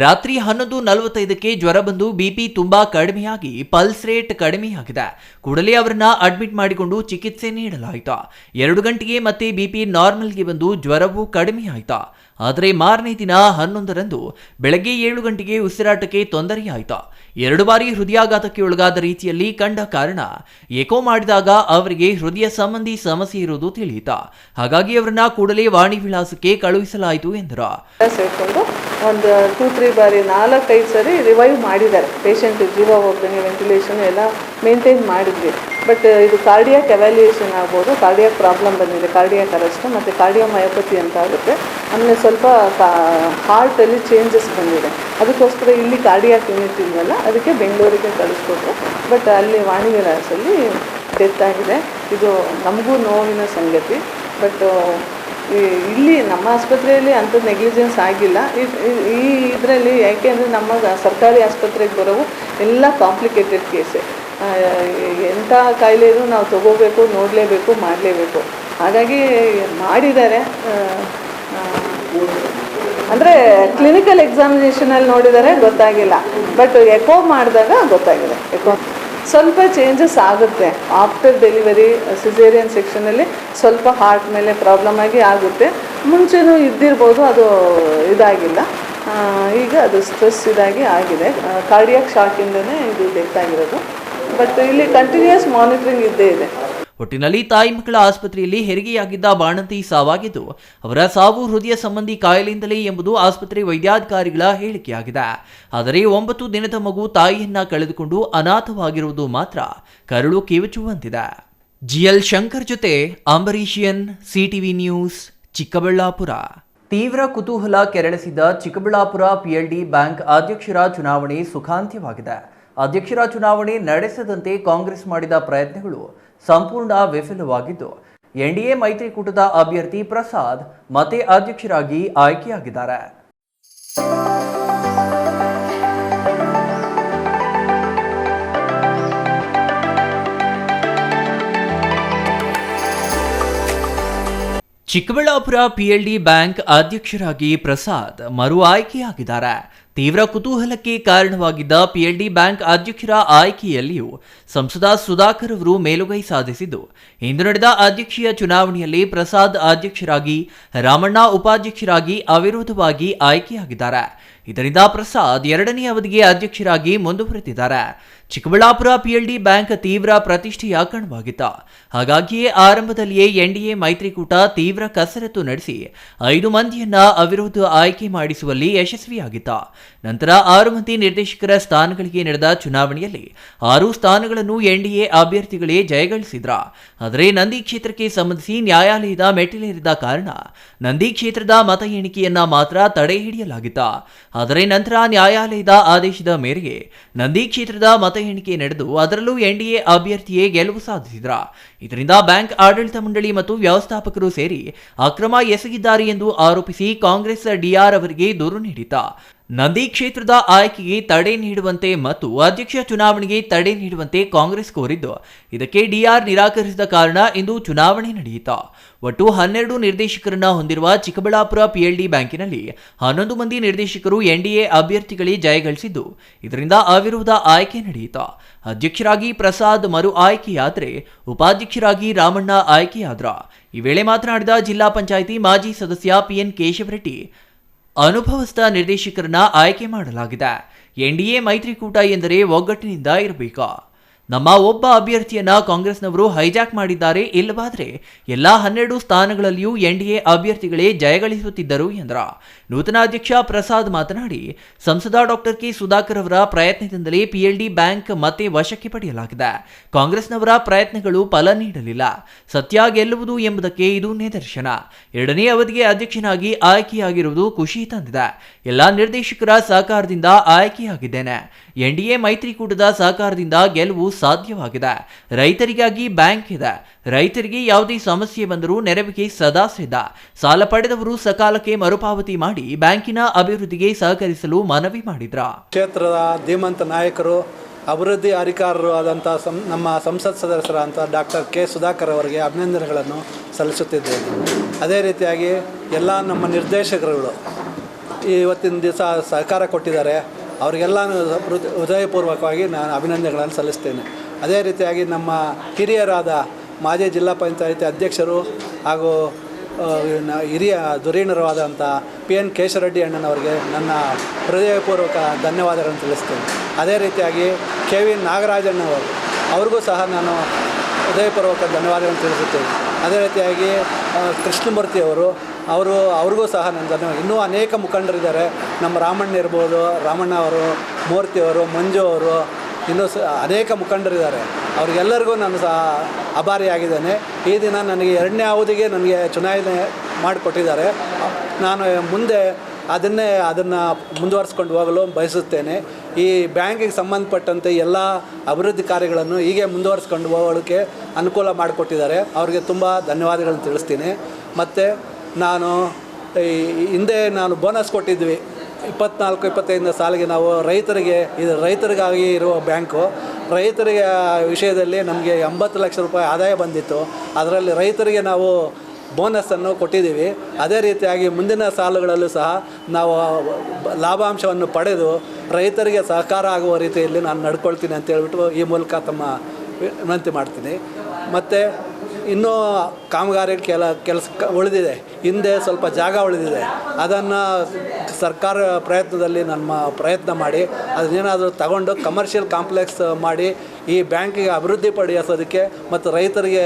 ರಾತ್ರಿ 11:45ಕ್ಕೆ ಜ್ವರ ಬಂದು ಬಿಪಿ ತುಂಬಾ ಕಡಿಮೆಯಾಗಿ ಪಲ್ಸ್ ರೇಟ್ ಕಡಿಮೆಯಾಗಿದೆ. ಕೂಡಲೇ ಅವರನ್ನ ಅಡ್ಮಿಟ್ ಮಾಡಿಕೊಂಡು ಚಿಕಿತ್ಸೆ ನೀಡಲಾಯಿತು. 2 ಗಂಟೆಗೆ ಮತ್ತೆ ಬಿಪಿ ನಾರ್ಮಲ್ಗೆ ಬಂದು ಜ್ವರವೂ ಕಡಿಮೆಯಾಯಿತು. ಆದರೆ ಮಾರನೇ ದಿನ 11ರಂದು ಬೆಳಗ್ಗೆ 7 ಗಂಟೆಗೆ ಉಸಿರಾಟಕ್ಕೆ ತೊಂದರೆಯಾಯಿತು. 2 ಬಾರಿ ಹೃದಯಾಘಾತಕ್ಕೆ ಒಳಗಾದ ರೀತಿಯಲ್ಲಿ ಕಂಡ ಕಾರಣ ಎಕೋ ಮಾಡಿದಾಗ ಅವರಿಗೆ ಹೃದಯ ಸಂಬಂಧಿ ಸಮಸ್ಯೆ ಇರುವುದು ತಿಳಿಯಿತು. ಹಾಗಾಗಿ ಅವರನ್ನ ಕೂಡಲೇ ವಾಣಿ ವಿಳಾಸಕ್ಕೆ ಕಳುಹಿಸಲಾಯಿತು ಎಂದರು. ಒಂದು 2-3 ಬಾರಿ 4-5 ಸರಿ ರಿವೈವ್ ಮಾಡಿದ್ದಾರೆ. ಪೇಷಂಟ್ ಜೀವ ಹೋಗ್ತಾನೆ, ವೆಂಟಿಲೇಷನ್ ಎಲ್ಲ ಮೇಂಟೈನ್ ಮಾಡಿದ್ವಿ. ಬಟ್ ಇದು ಕಾರ್ಡಿಯಾಕ್ ಎವ್ಯಾಲ್ಯೂಯೇಷನ್ ಆಗ್ಬೋದು, ಕಾರ್ಡಿಯಾಕ್ ಪ್ರಾಬ್ಲಮ್ ಬಂದಿದೆ, ಕಾರ್ಡಿಯಾಕ್ ಅರೆಸ್ಟ್ ಮತ್ತು ಕಾರ್ಡಿಯೋಮಯೋಪತಿ ಅಂತ ಆಗುತ್ತೆ. ಆಮೇಲೆ ಸ್ವಲ್ಪ ಹಾರ್ಟಲ್ಲಿ ಚೇಂಜಸ್ ಬಂದಿದೆ. ಅದಕ್ಕೋಸ್ಕರ ಇಲ್ಲಿ ಕಾರ್ಡಿಯಾಕ್ ಯೂನಿಟ್ ಇಲ್ವಲ್ಲ, ಅದಕ್ಕೆ ಬೆಂಗಳೂರಿಗೆ ಕಳಿಸ್ಕೊಟ್ರು. ಬಟ್ ಅಲ್ಲಿ ವಾಣಿ ವಿಲಾಸಲ್ಲಿ ಡೆತ್ ಆಗಿದೆ. ಇದು ನಮಗೂ ನೋವಿನ ಸಂಗತಿ. ಬಟ್ ಇಲ್ಲಿ ನಮ್ಮ ಆಸ್ಪತ್ರೆಯಲ್ಲಿ ಅಂಥದ್ದು ನೆಗ್ಲಿಜೆನ್ಸ್ ಆಗಿಲ್ಲ. ಈ ಇದರಲ್ಲಿ ಯಾಕೆಂದರೆ ನಮ್ಮ ಸರ್ಕಾರಿ ಆಸ್ಪತ್ರೆಗೆ ಬರೋವು ಎಲ್ಲ ಕಾಂಪ್ಲಿಕೇಟೆಡ್ ಕೇಸೆ. ಎಂಥ ಕಾಯಿಲೆನೂ ನಾವು ತಗೋಬೇಕು, ನೋಡಲೇಬೇಕು, ಮಾಡಲೇಬೇಕು. ಹಾಗಾಗಿ ಮಾಡಿದ್ದಾರೆ. ಅಂದರೆ ಕ್ಲಿನಿಕಲ್ ಎಕ್ಸಾಮಿನೇಷನಲ್ಲಿ ನೋಡಿದರೆ ಗೊತ್ತಾಗಿಲ್ಲ, ಬಟ್ ಎಕೋ ಮಾಡಿದಾಗ ಗೊತ್ತಾಗಿದೆ. ಎಕೋ ಸ್ವಲ್ಪ ಚೇಂಜಸ್ ಆಗುತ್ತೆ ಆಫ್ಟರ್ ಡೆಲಿವರಿ. ಸಿಸೇರಿಯನ್ ಸೆಕ್ಷನಲ್ಲಿ ಸ್ವಲ್ಪ ಹಾರ್ಟ್ ಮೇಲೆ ಪ್ರಾಬ್ಲಮ್ ಆಗಿ ಆಗುತ್ತೆ. ಮುಂಚೆನೂ ಇದ್ದಿರ್ಬೋದು, ಅದು ಇದಾಗಿಲ್ಲ. ಈಗ ಅದು ಸ್ಟ್ರೆಸ್ ಇದಾಗಿ ಆಗಿದೆ. ಕಾರ್ಡಿಯಾಕ್ ಶಾಕಿಂದನೇ ಇದು ಡೆತ್ ಆಗಿರೋದು. ಬಟ್ ಇಲ್ಲಿ ಕಂಟಿನ್ಯೂಸ್ ಮಾನಿಟರಿಂಗ್ ಇದ್ದೇ ಇದೆ. ಒಟ್ಟಿನಲ್ಲಿ ತಾಯಿ ಮಕ್ಕಳ ಆಸ್ಪತ್ರೆಯಲ್ಲಿ ಹೆರಿಗೆಯಾಗಿದ್ದ ಬಾಣಂತಿ ಸಾವಾಗಿದ್ದು, ಅವರ ಸಾವು ಹೃದಯ ಸಂಬಂಧಿ ಕಾಯಿಲೆಯಿಂದಲೇ ಎಂಬುದು ಆಸ್ಪತ್ರೆ ವೈದ್ಯಾಧಿಕಾರಿಗಳ ಹೇಳಿಕೆಯಾಗಿದೆ. ಆದರೆ 9 ದಿನದ ಮಗು ತಾಯಿಯನ್ನ ಕಳೆದುಕೊಂಡು ಅನಾಥವಾಗಿರುವುದು ಮಾತ್ರ ಕರುಳು ಕಿವುಚುವಂತಿದೆ. ಜಿಎಲ್ ಶಂಕರ್ ಜೊತೆ ಅಂಬರೀಷಿಯನ್, ಸಿಟಿವಿ ನ್ಯೂಸ್, ಚಿಕ್ಕಬಳ್ಳಾಪುರ. ತೀವ್ರ ಕುತೂಹಲ ಕೆರಳಿಸಿದ ಚಿಕ್ಕಬಳ್ಳಾಪುರ ಪಿಎಲ್ಡಿ ಬ್ಯಾಂಕ್ ಅಧ್ಯಕ್ಷರ ಚುನಾವಣೆ ಸುಖಾಂತ್ಯವಾಗಿದೆ. ಅಧ್ಯಕ್ಷರ ಚುನಾವಣೆ ನಡೆಸದಂತೆ ಕಾಂಗ್ರೆಸ್ ಮಾಡಿದ ಪ್ರಯತ್ನಗಳು ಸಂಪೂರ್ಣ ವಿಫಲವಾಗಿದ್ದು, ಎನ್ಡಿಎ ಮೈತ್ರಿಕೂಟದ ಅಭ್ಯರ್ಥಿ ಪ್ರಸಾದ್ ಮತ್ತೆ ಅಧ್ಯಕ್ಷರಾಗಿ ಆಯ್ಕೆಯಾಗಿದ್ದಾರೆ. ಚಿಕ್ಕಬಳ್ಳಾಪುರ ಪಿಎಲ್ಡಿ ಬ್ಯಾಂಕ್ ಅಧ್ಯಕ್ಷರಾಗಿ ಪ್ರಸಾದ್ ಮರು ಆಯ್ಕೆಯಾಗಿದ್ದಾರೆ. ತೀವ್ರ ಕುತೂಹಲಕ್ಕೆ ಕಾರಣವಾಗಿದ್ದ ಪಿಎಲ್ಡಿ ಬ್ಯಾಂಕ್ ಅಧ್ಯಕ್ಷರ ಆಯ್ಕೆಯಲ್ಲಿಯೂ ಸಂಸದ ಸುಧಾಕರ್ ಅವರು ಮೇಲುಗೈ ಸಾಧಿಸಿದ್ದು, ಇಂದು ನಡೆದ ಅಧ್ಯಕ್ಷೀಯ ಚುನಾವಣೆಯಲ್ಲಿ ಪ್ರಸಾದ್ ಅಧ್ಯಕ್ಷರಾಗಿ, ರಾಮಣ್ಣ ಉಪಾಧ್ಯಕ್ಷರಾಗಿ ಅವಿರೋಧವಾಗಿ ಆಯ್ಕೆಯಾಗಿದ್ದಾರೆ. ಇದರಿಂದ ಪ್ರಸಾದ್ 2ನೇ ಅವಧಿಗೆ ಅಧ್ಯಕ್ಷರಾಗಿ ಮುಂದುವರೆದಿದ್ದಾರೆ. ಚಿಕ್ಕಬಳ್ಳಾಪುರ ಪಿಎಲ್ಡಿ ಬ್ಯಾಂಕ್ ತೀವ್ರ ಪ್ರತಿಷ್ಠೆಯ ಕಣವಾಗಿತ್ತು. ಹಾಗಾಗಿಯೇ ಆರಂಭದಲ್ಲಿಯೇ ಎನ್ಡಿಎ ಮೈತ್ರಿಕೂಟ ತೀವ್ರ ಕಸರತ್ತು ನಡೆಸಿ 5 ಮಂದಿಯನ್ನ ಅವಿರೋಧ ಆಯ್ಕೆ ಮಾಡಿಸುವಲ್ಲಿ ಯಶಸ್ವಿಯಾಗಿತ್ತು. ನಂತರ 6 ಮಂದಿ ನಿರ್ದೇಶಕರ ಸ್ಥಾನಗಳಿಗೆ ನಡೆದ ಚುನಾವಣೆಯಲ್ಲಿ 6 ಸ್ಥಾನಗಳನ್ನು ಎನ್ಡಿಎ ಅಭ್ಯರ್ಥಿಗಳೇ ಜಯಗಳಿಸಿದ್ರ. ಆದರೆ ನಂದಿ ಕ್ಷೇತ್ರಕ್ಕೆ ಸಂಬಂಧಿಸಿ ನ್ಯಾಯಾಲಯದ ಮೆಟ್ಟಿಲೇರಿದ ಕಾರಣ ನಂದಿ ಕ್ಷೇತ್ರದ ಮತ ಎಣಿಕೆಯನ್ನ ಮಾತ್ರ ತಡೆ ಹಿಡಿಯಲಾಗಿತ್ತು. ಆದರೆ ನಂತರ ನ್ಯಾಯಾಲಯದ ಆದೇಶದ ಮೇರೆಗೆ ನಂದಿ ಕ್ಷೇತ್ರದ ಮತ ಎಣಿಕೆ ನಡೆದು ಅದರಲ್ಲೂ ಎನ್ಡಿಎ ಅಭ್ಯರ್ಥಿಯೇ ಗೆಲುವು ಸಾಧಿಸಿದ್ರ. ಇದರಿಂದ ಬ್ಯಾಂಕ್ ಆಡಳಿತ ಮಂಡಳಿ ಮತ್ತು ವ್ಯವಸ್ಥಾಪಕರು ಸೇರಿ ಅಕ್ರಮ ಎಸಗಿದ್ದಾರೆ ಎಂದು ಆರೋಪಿಸಿ ಕಾಂಗ್ರೆಸ್ ಡಿಆರ್ ಅವರಿಗೆ ದೂರು ನೀಡಿತು. ನಂದಿ ಕ್ಷೇತ್ರದ ಆಯ್ಕೆಗೆ ತಡೆ ನೀಡುವಂತೆ ಮತ್ತು ಅಧ್ಯಕ್ಷ ಚುನಾವಣೆಗೆ ತಡೆ ನೀಡುವಂತೆ ಕಾಂಗ್ರೆಸ್ ಕೋರಿದ್ದು, ಇದಕ್ಕೆ ಡಿಆರ್ ನಿರಾಕರಿಸಿದ ಕಾರಣ ಇಂದು ಚುನಾವಣೆ ನಡೆಯಿತು. ಒಟ್ಟು 12 ನಿರ್ದೇಶಕರನ್ನ ಹೊಂದಿರುವ ಚಿಕ್ಕಬಳ್ಳಾಪುರ ಪಿಎಲ್ಡಿ ಬ್ಯಾಂಕಿನಲ್ಲಿ 11 ಮಂದಿ ನಿರ್ದೇಶಕರು ಎನ್ಡಿಎ ಅಭ್ಯರ್ಥಿಗಳೇ ಜಯಗಳಿಸಿದ್ದು, ಇದರಿಂದ ಅವಿರೋಧ ಆಯ್ಕೆ ನಡೆಯಿತು. ಅಧ್ಯಕ್ಷರಾಗಿ ಪ್ರಸಾದ್ ಮರು ಆಯ್ಕೆಯಾದರೆ ಉಪಾಧ್ಯಕ್ಷರಾಗಿ ರಾಮಣ್ಣ ಆಯ್ಕೆಯಾದ್ರ. ಈ ವೇಳೆ ಮಾತನಾಡಿದ ಜಿಲ್ಲಾ ಪಂಚಾಯಿತಿ ಮಾಜಿ ಸದಸ್ಯ ಪಿಎನ್ ಕೇಶವರೆಡ್ಡಿ, ಅನುಭವಸ್ಥ ನಿರ್ದೇಶಕರನ್ನ ಆಯ್ಕೆ ಮಾಡಲಾಗಿದೆ. ಎನ್ಡಿಎ ಮೈತ್ರಿಕೂಟ ಎಂದರೆ ಒಗ್ಗಟ್ಟಿನಿಂದ ಇರಬೇಕು. ನಮ್ಮ ಒಬ್ಬ ಅಭ್ಯರ್ಥಿಯನ್ನ ಕಾಂಗ್ರೆಸ್ನವರು ಹೈಜಾಕ್ ಮಾಡಿದ್ದಾರೆ. ಇಲ್ಲವಾದರೆ ಎಲ್ಲ 12 ಸ್ಥಾನಗಳಲ್ಲಿಯೂ ಎನ್ಡಿಎ ಅಭ್ಯರ್ಥಿಗಳೇ ಜಯಗಳಿಸುತ್ತಿದ್ದರು ಎಂದರು. ನೂತನ ಅಧ್ಯಕ್ಷ ಪ್ರಸಾದ್ ಮಾತನಾಡಿ, ಸಂಸದ ಡಾಕ್ಟರ್ ಕೆ ಸುಧಾಕರ್ ಅವರ ಪ್ರಯತ್ನದಿಂದಲೇ ಪಿಎಲ್ಡಿ ಬ್ಯಾಂಕ್ ಮತ್ತೆ ವಶಕ್ಕೆ ಪಡೆಯಲಾಗಿದೆ. ಕಾಂಗ್ರೆಸ್ನವರ ಪ್ರಯತ್ನಗಳು ಫಲ ನೀಡಲಿಲ್ಲ. ಸತ್ಯ ಗೆಲ್ಲುವುದು ಎಂಬುದಕ್ಕೆ ಇದು ನಿದರ್ಶನ. 2ನೇ ಅವಧಿಗೆ ಅಧ್ಯಕ್ಷನಾಗಿ ಆಯ್ಕೆಯಾಗಿರುವುದು ಖುಷಿ ತಂದಿದೆ. ಎಲ್ಲಾ ನಿರ್ದೇಶಕರ ಸಹಕಾರದಿಂದ ಆಯ್ಕೆಯಾಗಿದ್ದೇನೆ. ಎನ್ಡಿಎ ಮೈತ್ರಿಕೂಟದ ಸಹಕಾರದಿಂದ ಗೆಲುವು ಸಾಧ್ಯವಾಗಿದೆ. ರೈತರಿಗಾಗಿ ಬ್ಯಾಂಕ್ ಇದೆ. ರೈತರಿಗೆ ಯಾವುದೇ ಸಮಸ್ಯೆ ಬಂದರೂ ನೆರವಿಗೆ ಸದಾ ಸಿದ್ಧ. ಸಾಲ ಪಡೆದವರು ಸಕಾಲಕ್ಕೆ ಮರುಪಾವತಿ ಮಾಡಿ ಬ್ಯಾಂಕಿನ ಅಭಿವೃದ್ಧಿಗೆ ಸಹಕರಿಸಲು ಮನವಿ ಮಾಡಿದ್ರ. ಕ್ಷೇತ್ರದ ಧೀಮಂತ ನಾಯಕರು, ಅಭಿವೃದ್ಧಿ ಅಧಿಕಾರರು ಆದಂಥ ನಮ್ಮ ಸಂಸತ್ ಸದಸ್ಯರಾದಂಥ ಡಾಕ್ಟರ್ ಕೆ ಸುಧಾಕರ್ ಅವರಿಗೆ ಅಭಿನಂದನೆಗಳನ್ನು ಸಲ್ಲಿಸುತ್ತಿದ್ದೇನೆ. ಅದೇ ರೀತಿಯಾಗಿ ಎಲ್ಲ ನಮ್ಮ ನಿರ್ದೇಶಕರುಗಳು ಇವತ್ತಿನ ದಿವಸ ಸಹಕಾರ ಕೊಟ್ಟಿದ್ದಾರೆ. ಅವರಿಗೆಲ್ಲನೂ ಹೃದಯಪೂರ್ವಕವಾಗಿ ನಾನು ಅಭಿನಂದನೆಗಳನ್ನು ಸಲ್ಲಿಸ್ತೇನೆ. ಅದೇ ರೀತಿಯಾಗಿ ನಮ್ಮ ಹಿರಿಯರಾದ ಮಾಜಿ ಜಿಲ್ಲಾ ಪಂಚಾಯಿತಿ ಅಧ್ಯಕ್ಷರು ಹಾಗೂ ಹಿರಿಯ ಧುರೀಣರಾದಂಥ PN ಕೇಶವರೆಡ್ಡಿ ಅಣ್ಣನವರಿಗೆ ನನ್ನ ಹೃದಯಪೂರ್ವಕ ಧನ್ಯವಾದಗಳನ್ನು ತಿಳಿಸ್ತೇನೆ. ಅದೇ ರೀತಿಯಾಗಿ KV ನಾಗರಾಜಣ್ಣವರು ಅವ್ರಿಗೂ ಸಹ ನಾನು ಹೃದಯಪೂರ್ವಕ ಧನ್ಯವಾದಗಳನ್ನು ತಿಳಿಸುತ್ತೇನೆ. ಅದೇ ರೀತಿಯಾಗಿ ಕೃಷ್ಣಮೂರ್ತಿಯವರು ಅವ್ರಿಗೂ ಸಹ ನನ್ನ ಧನ್ಯವಾದ. ಇನ್ನೂ ಅನೇಕ ಮುಖಂಡರಿದ್ದಾರೆ. ನಮ್ಮ ರಾಮಣ್ಣ ಇರ್ಬೋದು, ರಾಮಣ್ಣ ಅವರು, ಮೂರ್ತಿಯವರು, ಮಂಜು ಅವರು, ಇನ್ನೂ ಅನೇಕ ಮುಖಂಡರಿದ್ದಾರೆ. ಅವ್ರಿಗೆಲ್ಲರಿಗೂ ನಾನು ಸಹ ಆಭಾರಿಯಾಗಿದ್ದೇನೆ. ಈ ದಿನ ನನಗೆ 2ನೇ ಅವಧಿಗೆ ನನಗೆ ಚುನಾವಣೆ ಮಾಡಿಕೊಟ್ಟಿದ್ದಾರೆ. ನಾನು ಮುಂದೆ ಅದನ್ನು ಮುಂದುವರಿಸ್ಕೊಂಡು ಹೋಗಲು ಬಯಸುತ್ತೇನೆ. ಈ ಬ್ಯಾಂಕಿಗೆ ಸಂಬಂಧಪಟ್ಟಂತೆ ಎಲ್ಲ ಅಭಿವೃದ್ಧಿ ಕಾರ್ಯಗಳನ್ನು ಹೀಗೆ ಮುಂದುವರಿಸ್ಕೊಂಡು ಹೋಗೋಕ್ಕೆ ಅನುಕೂಲ ಮಾಡಿಕೊಟ್ಟಿದ್ದಾರೆ. ಅವರಿಗೆ ತುಂಬ ಧನ್ಯವಾದಗಳನ್ನು ತಿಳಿಸ್ತೀನಿ. ಮತ್ತು ನಾನು ಹಿಂದೆ ಬೋನಸ್ ಕೊಟ್ಟಿದ್ವಿ 24-25 ಸಾಲಿಗೆ. ನಾವು ರೈತರಿಗಾಗಿ ಇರುವ ಬ್ಯಾಂಕು. ರೈತರಿಗೆ ವಿಷಯದಲ್ಲಿ ನಮಗೆ 80 ಲಕ್ಷ ರೂಪಾಯಿ ಆದಾಯ ಬಂದಿತ್ತು. ಅದರಲ್ಲಿ ರೈತರಿಗೆ ನಾವು ಬೋನಸನ್ನು ಕೊಟ್ಟಿದ್ದೀವಿ. ಅದೇ ರೀತಿಯಾಗಿ ಮುಂದಿನ ಸಾಲುಗಳಲ್ಲೂ ಸಹ ನಾವು ಲಾಭಾಂಶವನ್ನು ಪಡೆದು ರೈತರಿಗೆ ಸಹಕಾರ ಆಗುವ ರೀತಿಯಲ್ಲಿ ನಾನು ನಡ್ಕೊಳ್ತೀನಿ ಅಂತ ಹೇಳ್ಬಿಟ್ಟು ಈ ಮೂಲಕ ತಮ್ಮ ವಿನಂತಿ ಮಾಡ್ತೀನಿ. ಮತ್ತು ಇನ್ನೂ ಕಾಮಗಾರಿ ಕೆಲಸ ಉಳಿದಿದೆ. ಹಿಂದೆ ಸ್ವಲ್ಪ ಜಾಗ ಉಳಿದಿದೆ. ಅದನ್ನು ಸರ್ಕಾರ ಪ್ರಯತ್ನದಲ್ಲಿ ಪ್ರಯತ್ನ ಮಾಡಿ ಅದನ್ನೇನಾದರೂ ತಗೊಂಡು ಕಮರ್ಷಿಯಲ್ ಕಾಂಪ್ಲೆಕ್ಸ್ ಮಾಡಿ ಈ ಬ್ಯಾಂಕಿಗೆ ಅಭಿವೃದ್ಧಿ ಪಡಿಸೋದಕ್ಕೆ ಮತ್ತು ರೈತರಿಗೆ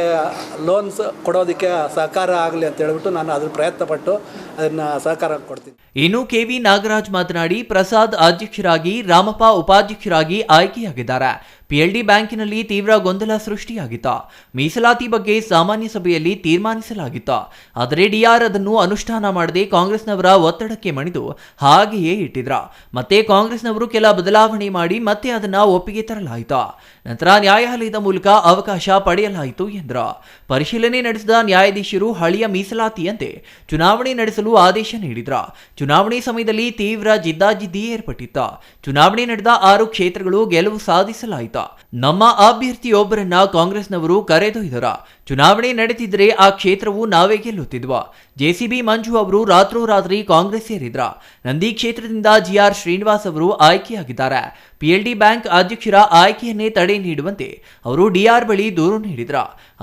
ಲೋನ್ಸ್ ಕೊಡೋದಕ್ಕೆ ಸಹಕಾರ ಆಗಲಿ ಅಂತ ಹೇಳ್ಬಿಟ್ಟು ನಾನು ಅದನ್ನು ಪ್ರಯತ್ನಪಟ್ಟು ಅದನ್ನು ಸಹಕಾರ ಕೊಡ್ತೀನಿ. ಇನ್ನು KV ನಾಗರಾಜ್ ಮಾತನಾಡಿ, ಪ್ರಸಾದ್ ಅಧ್ಯಕ್ಷರಾಗಿ, ರಾಮಪ್ಪ ಉಪಾಧ್ಯಕ್ಷರಾಗಿ ಆಯ್ಕೆಯಾಗಿದ್ದಾರೆ. PLD ಬ್ಯಾಂಕಿನಲ್ಲಿ ತೀವ್ರ ಗೊಂದಲ ಸೃಷ್ಟಿಯಾಗಿತ್ತು. ಮೀಸಲಾತಿ ಬಗ್ಗೆ ಸಾಮಾನ್ಯ ಸಭೆಯಲ್ಲಿ ತೀರ್ಮಾನಿಸಲಾಗಿತ್ತು. ಆದರೆ DR ಅದನ್ನು ಅನುಷ್ಠಾನ ಮಾಡದೆ ಕಾಂಗ್ರೆಸ್ನವರ ಒತ್ತಡಕ್ಕೆ ಮಣಿದು ಹಾಗೆಯೇ ಇಟ್ಟಿದ್ರ. ಮತ್ತೆ ಕಾಂಗ್ರೆಸ್ನವರು ಕೆಲ ಬದಲಾವಣೆ ಮಾಡಿ ಮತ್ತೆ ಅದನ್ನ ಒಪ್ಪಿಗೆ ತರಲಾಯಿತು. ನಂತರ ನ್ಯಾಯಾಲಯದ ಮೂಲಕ ಅವಕಾಶ ಪಡೆಯಲಾಯಿತು ಎಂದರು. ಪರಿಶೀಲನೆ ನಡೆಸಿದ ನ್ಯಾಯಾಧೀಶರು ಹಳೆಯ ಮೀಸಲಾತಿಯಂತೆ ಚುನಾವಣೆ ನಡೆಸಲು ಆದೇಶ ನೀಡಿದ್ರು. ಚುನಾವಣೆ ಸಮಯದಲ್ಲಿ ತೀವ್ರ ಜಿದ್ದಾಜಿದ್ದಿ ಏರ್ಪಟ್ಟಿತ್ತು. ಚುನಾವಣೆ ನಡೆದ 6 ಕ್ಷೇತ್ರಗಳು ಗೆಲುವು ಸಾಧಿಸಲಾಯಿತು. ನಮ್ಮ ಅಭ್ಯರ್ಥಿಯೊಬ್ಬರನ್ನ ಕಾಂಗ್ರೆಸ್ನವರು ಕರೆದೊಯ್ದರ. ಚುನಾವಣೆ ನಡೆದಿದ್ರೆ ಆ ಕ್ಷೇತ್ರವು ನಾವೇ ಗೆಲ್ಲುತ್ತಿದ್ವ. JCB ಮಂಜು ಅವರು ರಾತ್ರೋರಾತ್ರಿ ಕಾಂಗ್ರೆಸ್ ಸೇರಿದ್ರ. ನಂದಿ ಕ್ಷೇತ್ರದಿಂದ GR ಶ್ರೀನಿವಾಸ್ ಅವರು ಆಯ್ಕೆಯಾಗಿದ್ದಾರೆ. PLD ಬ್ಯಾಂಕ್ ಅಧ್ಯಕ್ಷರ ಆಯ್ಕೆಯನ್ನೇ ತಡೆ ನೀಡುವಂತೆ ಅವರು DR ಬಳಿ ದೂರು ನೀಡಿದ್ರ.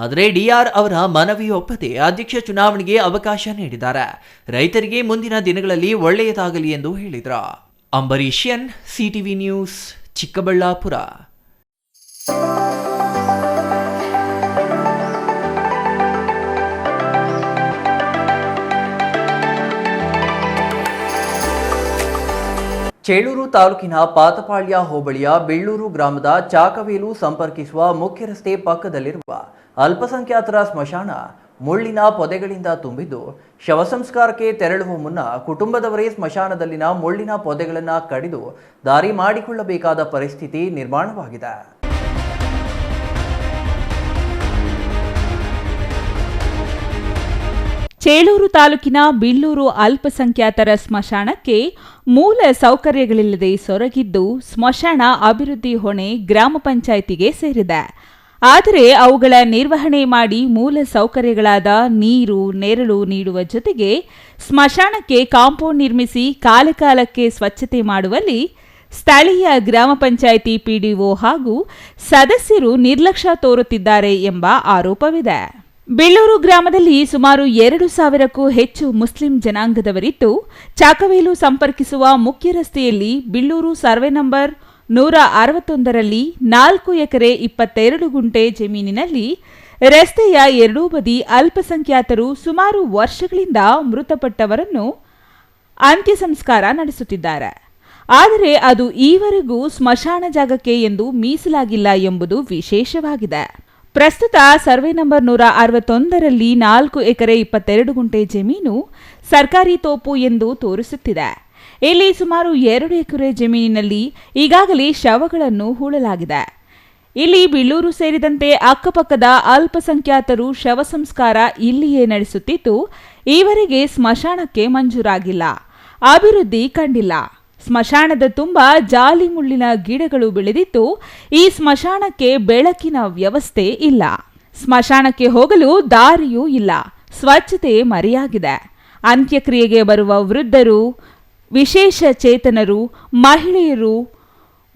ಆದರೆ DR ಅವರ ಮನವಿ ಒಪ್ಪದೆ ಅಧ್ಯಕ್ಷ ಚುನಾವಣೆಗೆ ಅವಕಾಶ ನೀಡಿದ್ದಾರೆ. ರೈತರಿಗೆ ಮುಂದಿನ ದಿನಗಳಲ್ಲಿ ಒಳ್ಳೆಯದಾಗಲಿ ಎಂದು ಹೇಳಿದ್ರ. ಅಂಬರೀಷನ್, CTV ನ್ಯೂಸ್, ಚಿಕ್ಕಬಳ್ಳಾಪುರ. ಚೇಳೂರು ತಾಲೂಕಿನ ಪಾತಪಾಳ್ಯ ಹೋಬಳಿಯ ಬೆಳ್ಳೂರು ಗ್ರಾಮದ ಚಾಕವೇಲು ಸಂಪರ್ಕಿಸುವ ಮುಖ್ಯ ರಸ್ತೆ ಪಕ್ಕದಲ್ಲಿರುವ ಅಲ್ಪಸಂಖ್ಯಾತರ ಸ್ಮಶಾನ ಮುಳ್ಳಿನ ಪೊದೆಗಳಿಂದ ತುಂಬಿದ್ದು, ಶವ ಸಂಸ್ಕಾರಕ್ಕೆ ತೆರಳುವ ಮುನ್ನ ಕುಟುಂಬದವರೇ ಸ್ಮಶಾನದಲ್ಲಿನ ಮುಳ್ಳಿನ ಪೊದೆಗಳನ್ನು ಕಡಿದು ದಾರಿ ಮಾಡಿಕೊಳ್ಳಬೇಕಾದ ಪರಿಸ್ಥಿತಿ ನಿರ್ಮಾಣವಾಗಿದೆ. ಚೇಳೂರು ತಾಲೂಕಿನ ಬಿಲ್ಲೂರು ಅಲ್ಪಸಂಖ್ಯಾತರ ಸ್ಮಶಾನಕ್ಕೆ ಮೂಲ ಸೌಕರ್ಯಗಳಿಲ್ಲದೆ ಸೊರಗಿದ್ದು, ಸ್ಮಶಾನ ಅಭಿವೃದ್ಧಿ ಹೊಣೆ ಗ್ರಾಮ ಪಂಚಾಯಿತಿಗೆ ಸೇರಿದೆ. ಆದರೆ ಅವುಗಳ ನಿರ್ವಹಣೆ ಮಾಡಿ ಮೂಲ ಸೌಕರ್ಯಗಳಾದ ನೀರು, ನೆರಳು ನೀಡುವ ಜೊತೆಗೆ ಸ್ಮಶಾನಕ್ಕೆ ಕಾಂಪೌಂಡ್ ನಿರ್ಮಿಸಿ ಕಾಲಕಾಲಕ್ಕೆ ಸ್ವಚ್ಛತೆ ಮಾಡುವಲ್ಲಿ ಸ್ಥಳೀಯ ಗ್ರಾಮ ಪಂಚಾಯಿತಿ PDO ಹಾಗೂ ಸದಸ್ಯರು ನಿರ್ಲಕ್ಷ್ಯ ತೋರುತ್ತಿದ್ದಾರೆ ಎಂಬ ಆರೋಪವಿದೆ. ಬೆಳ್ಳೂರು ಗ್ರಾಮದಲ್ಲಿ ಸುಮಾರು 2,000ಕ್ಕೂ ಹೆಚ್ಚು ಮುಸ್ಲಿಂ ಜನಾಂಗದವರಿದ್ದು, ಚಾಕವೇಲು ಸಂಪರ್ಕಿಸುವ ಮುಖ್ಯ ರಸ್ತೆಯಲ್ಲಿ ಬಿಳ್ಳೂರು ಸರ್ವೆ ನಂಬರ್ 161ರಲ್ಲಿ 4 ಎಕರೆ 22 ಗುಂಟೆ ಜಮೀನಿನಲ್ಲಿ ರಸ್ತೆಯ ಎರಡೂ ಬದಿ ಅಲ್ಪಸಂಖ್ಯಾತರು ಸುಮಾರು ವರ್ಷಗಳಿಂದ ಮೃತಪಟ್ಟವರನ್ನು ಅಂತ್ಯ ಸಂಸ್ಕಾರ ನಡೆಸುತ್ತಿದ್ದಾರೆ. ಆದರೆ ಅದು ಈವರೆಗೂ ಸ್ಮಶಾನ ಜಾಗಕ್ಕೆ ಎಂದು ಮೀಸಲಾಗಿಲ್ಲ ಎಂಬುದು ವಿಶೇಷವಾಗಿದೆ. ಪ್ರಸ್ತುತ ಸರ್ವೆ ನಂಬರ್ 161ರಲ್ಲಿ 4 ಎಕರೆ 22 ಗುಂಟೆ ಜಮೀನು ಸರ್ಕಾರಿ ತೋಪು ಎಂದು ತೋರಿಸುತ್ತಿದೆ. ಇಲ್ಲಿ ಸುಮಾರು 2 ಎಕರೆ ಜಮೀನಿನಲ್ಲಿ ಈಗಾಗಲೇ ಶವಗಳನ್ನು ಹೂಳಲಾಗಿದೆ. ಇಲ್ಲಿ ಬಿಳ್ಳೂರು ಸೇರಿದಂತೆ ಅಕ್ಕಪಕ್ಕದ ಅಲ್ಪಸಂಖ್ಯಾತರು ಶವ ಸಂಸ್ಕಾರ ಇಲ್ಲಿಯೇ ನಡೆಸುತ್ತಿದ್ದು, ಈವರೆಗೆ ಸ್ಮಶಾನಕ್ಕೆ ಮಂಜೂರಾಗಿಲ್ಲ, ಅಭಿವೃದ್ಧಿ ಕಂಡಿಲ್ಲ. ಸ್ಮಶಾನದ ತುಂಬ ಜಾಲಿ ಮುಳ್ಳಿನ ಗಿಡಗಳು ಬೆಳೆದಿದ್ದು, ಈ ಸ್ಮಶಾನಕ್ಕೆ ಬೆಳಕಿನ ವ್ಯವಸ್ಥೆ ಇಲ್ಲ. ಸ್ಮಶಾನಕ್ಕೆ ಹೋಗಲು ದಾರಿಯೂ ಇಲ್ಲ. ಸ್ವಚ್ಛತೆ ಮರೆಯಾಗಿದೆ. ಅಂತ್ಯಕ್ರಿಯೆಗೆ ಬರುವ ವೃದ್ಧರು, ವಿಶೇಷ ಚೇತನರು, ಮಹಿಳೆಯರು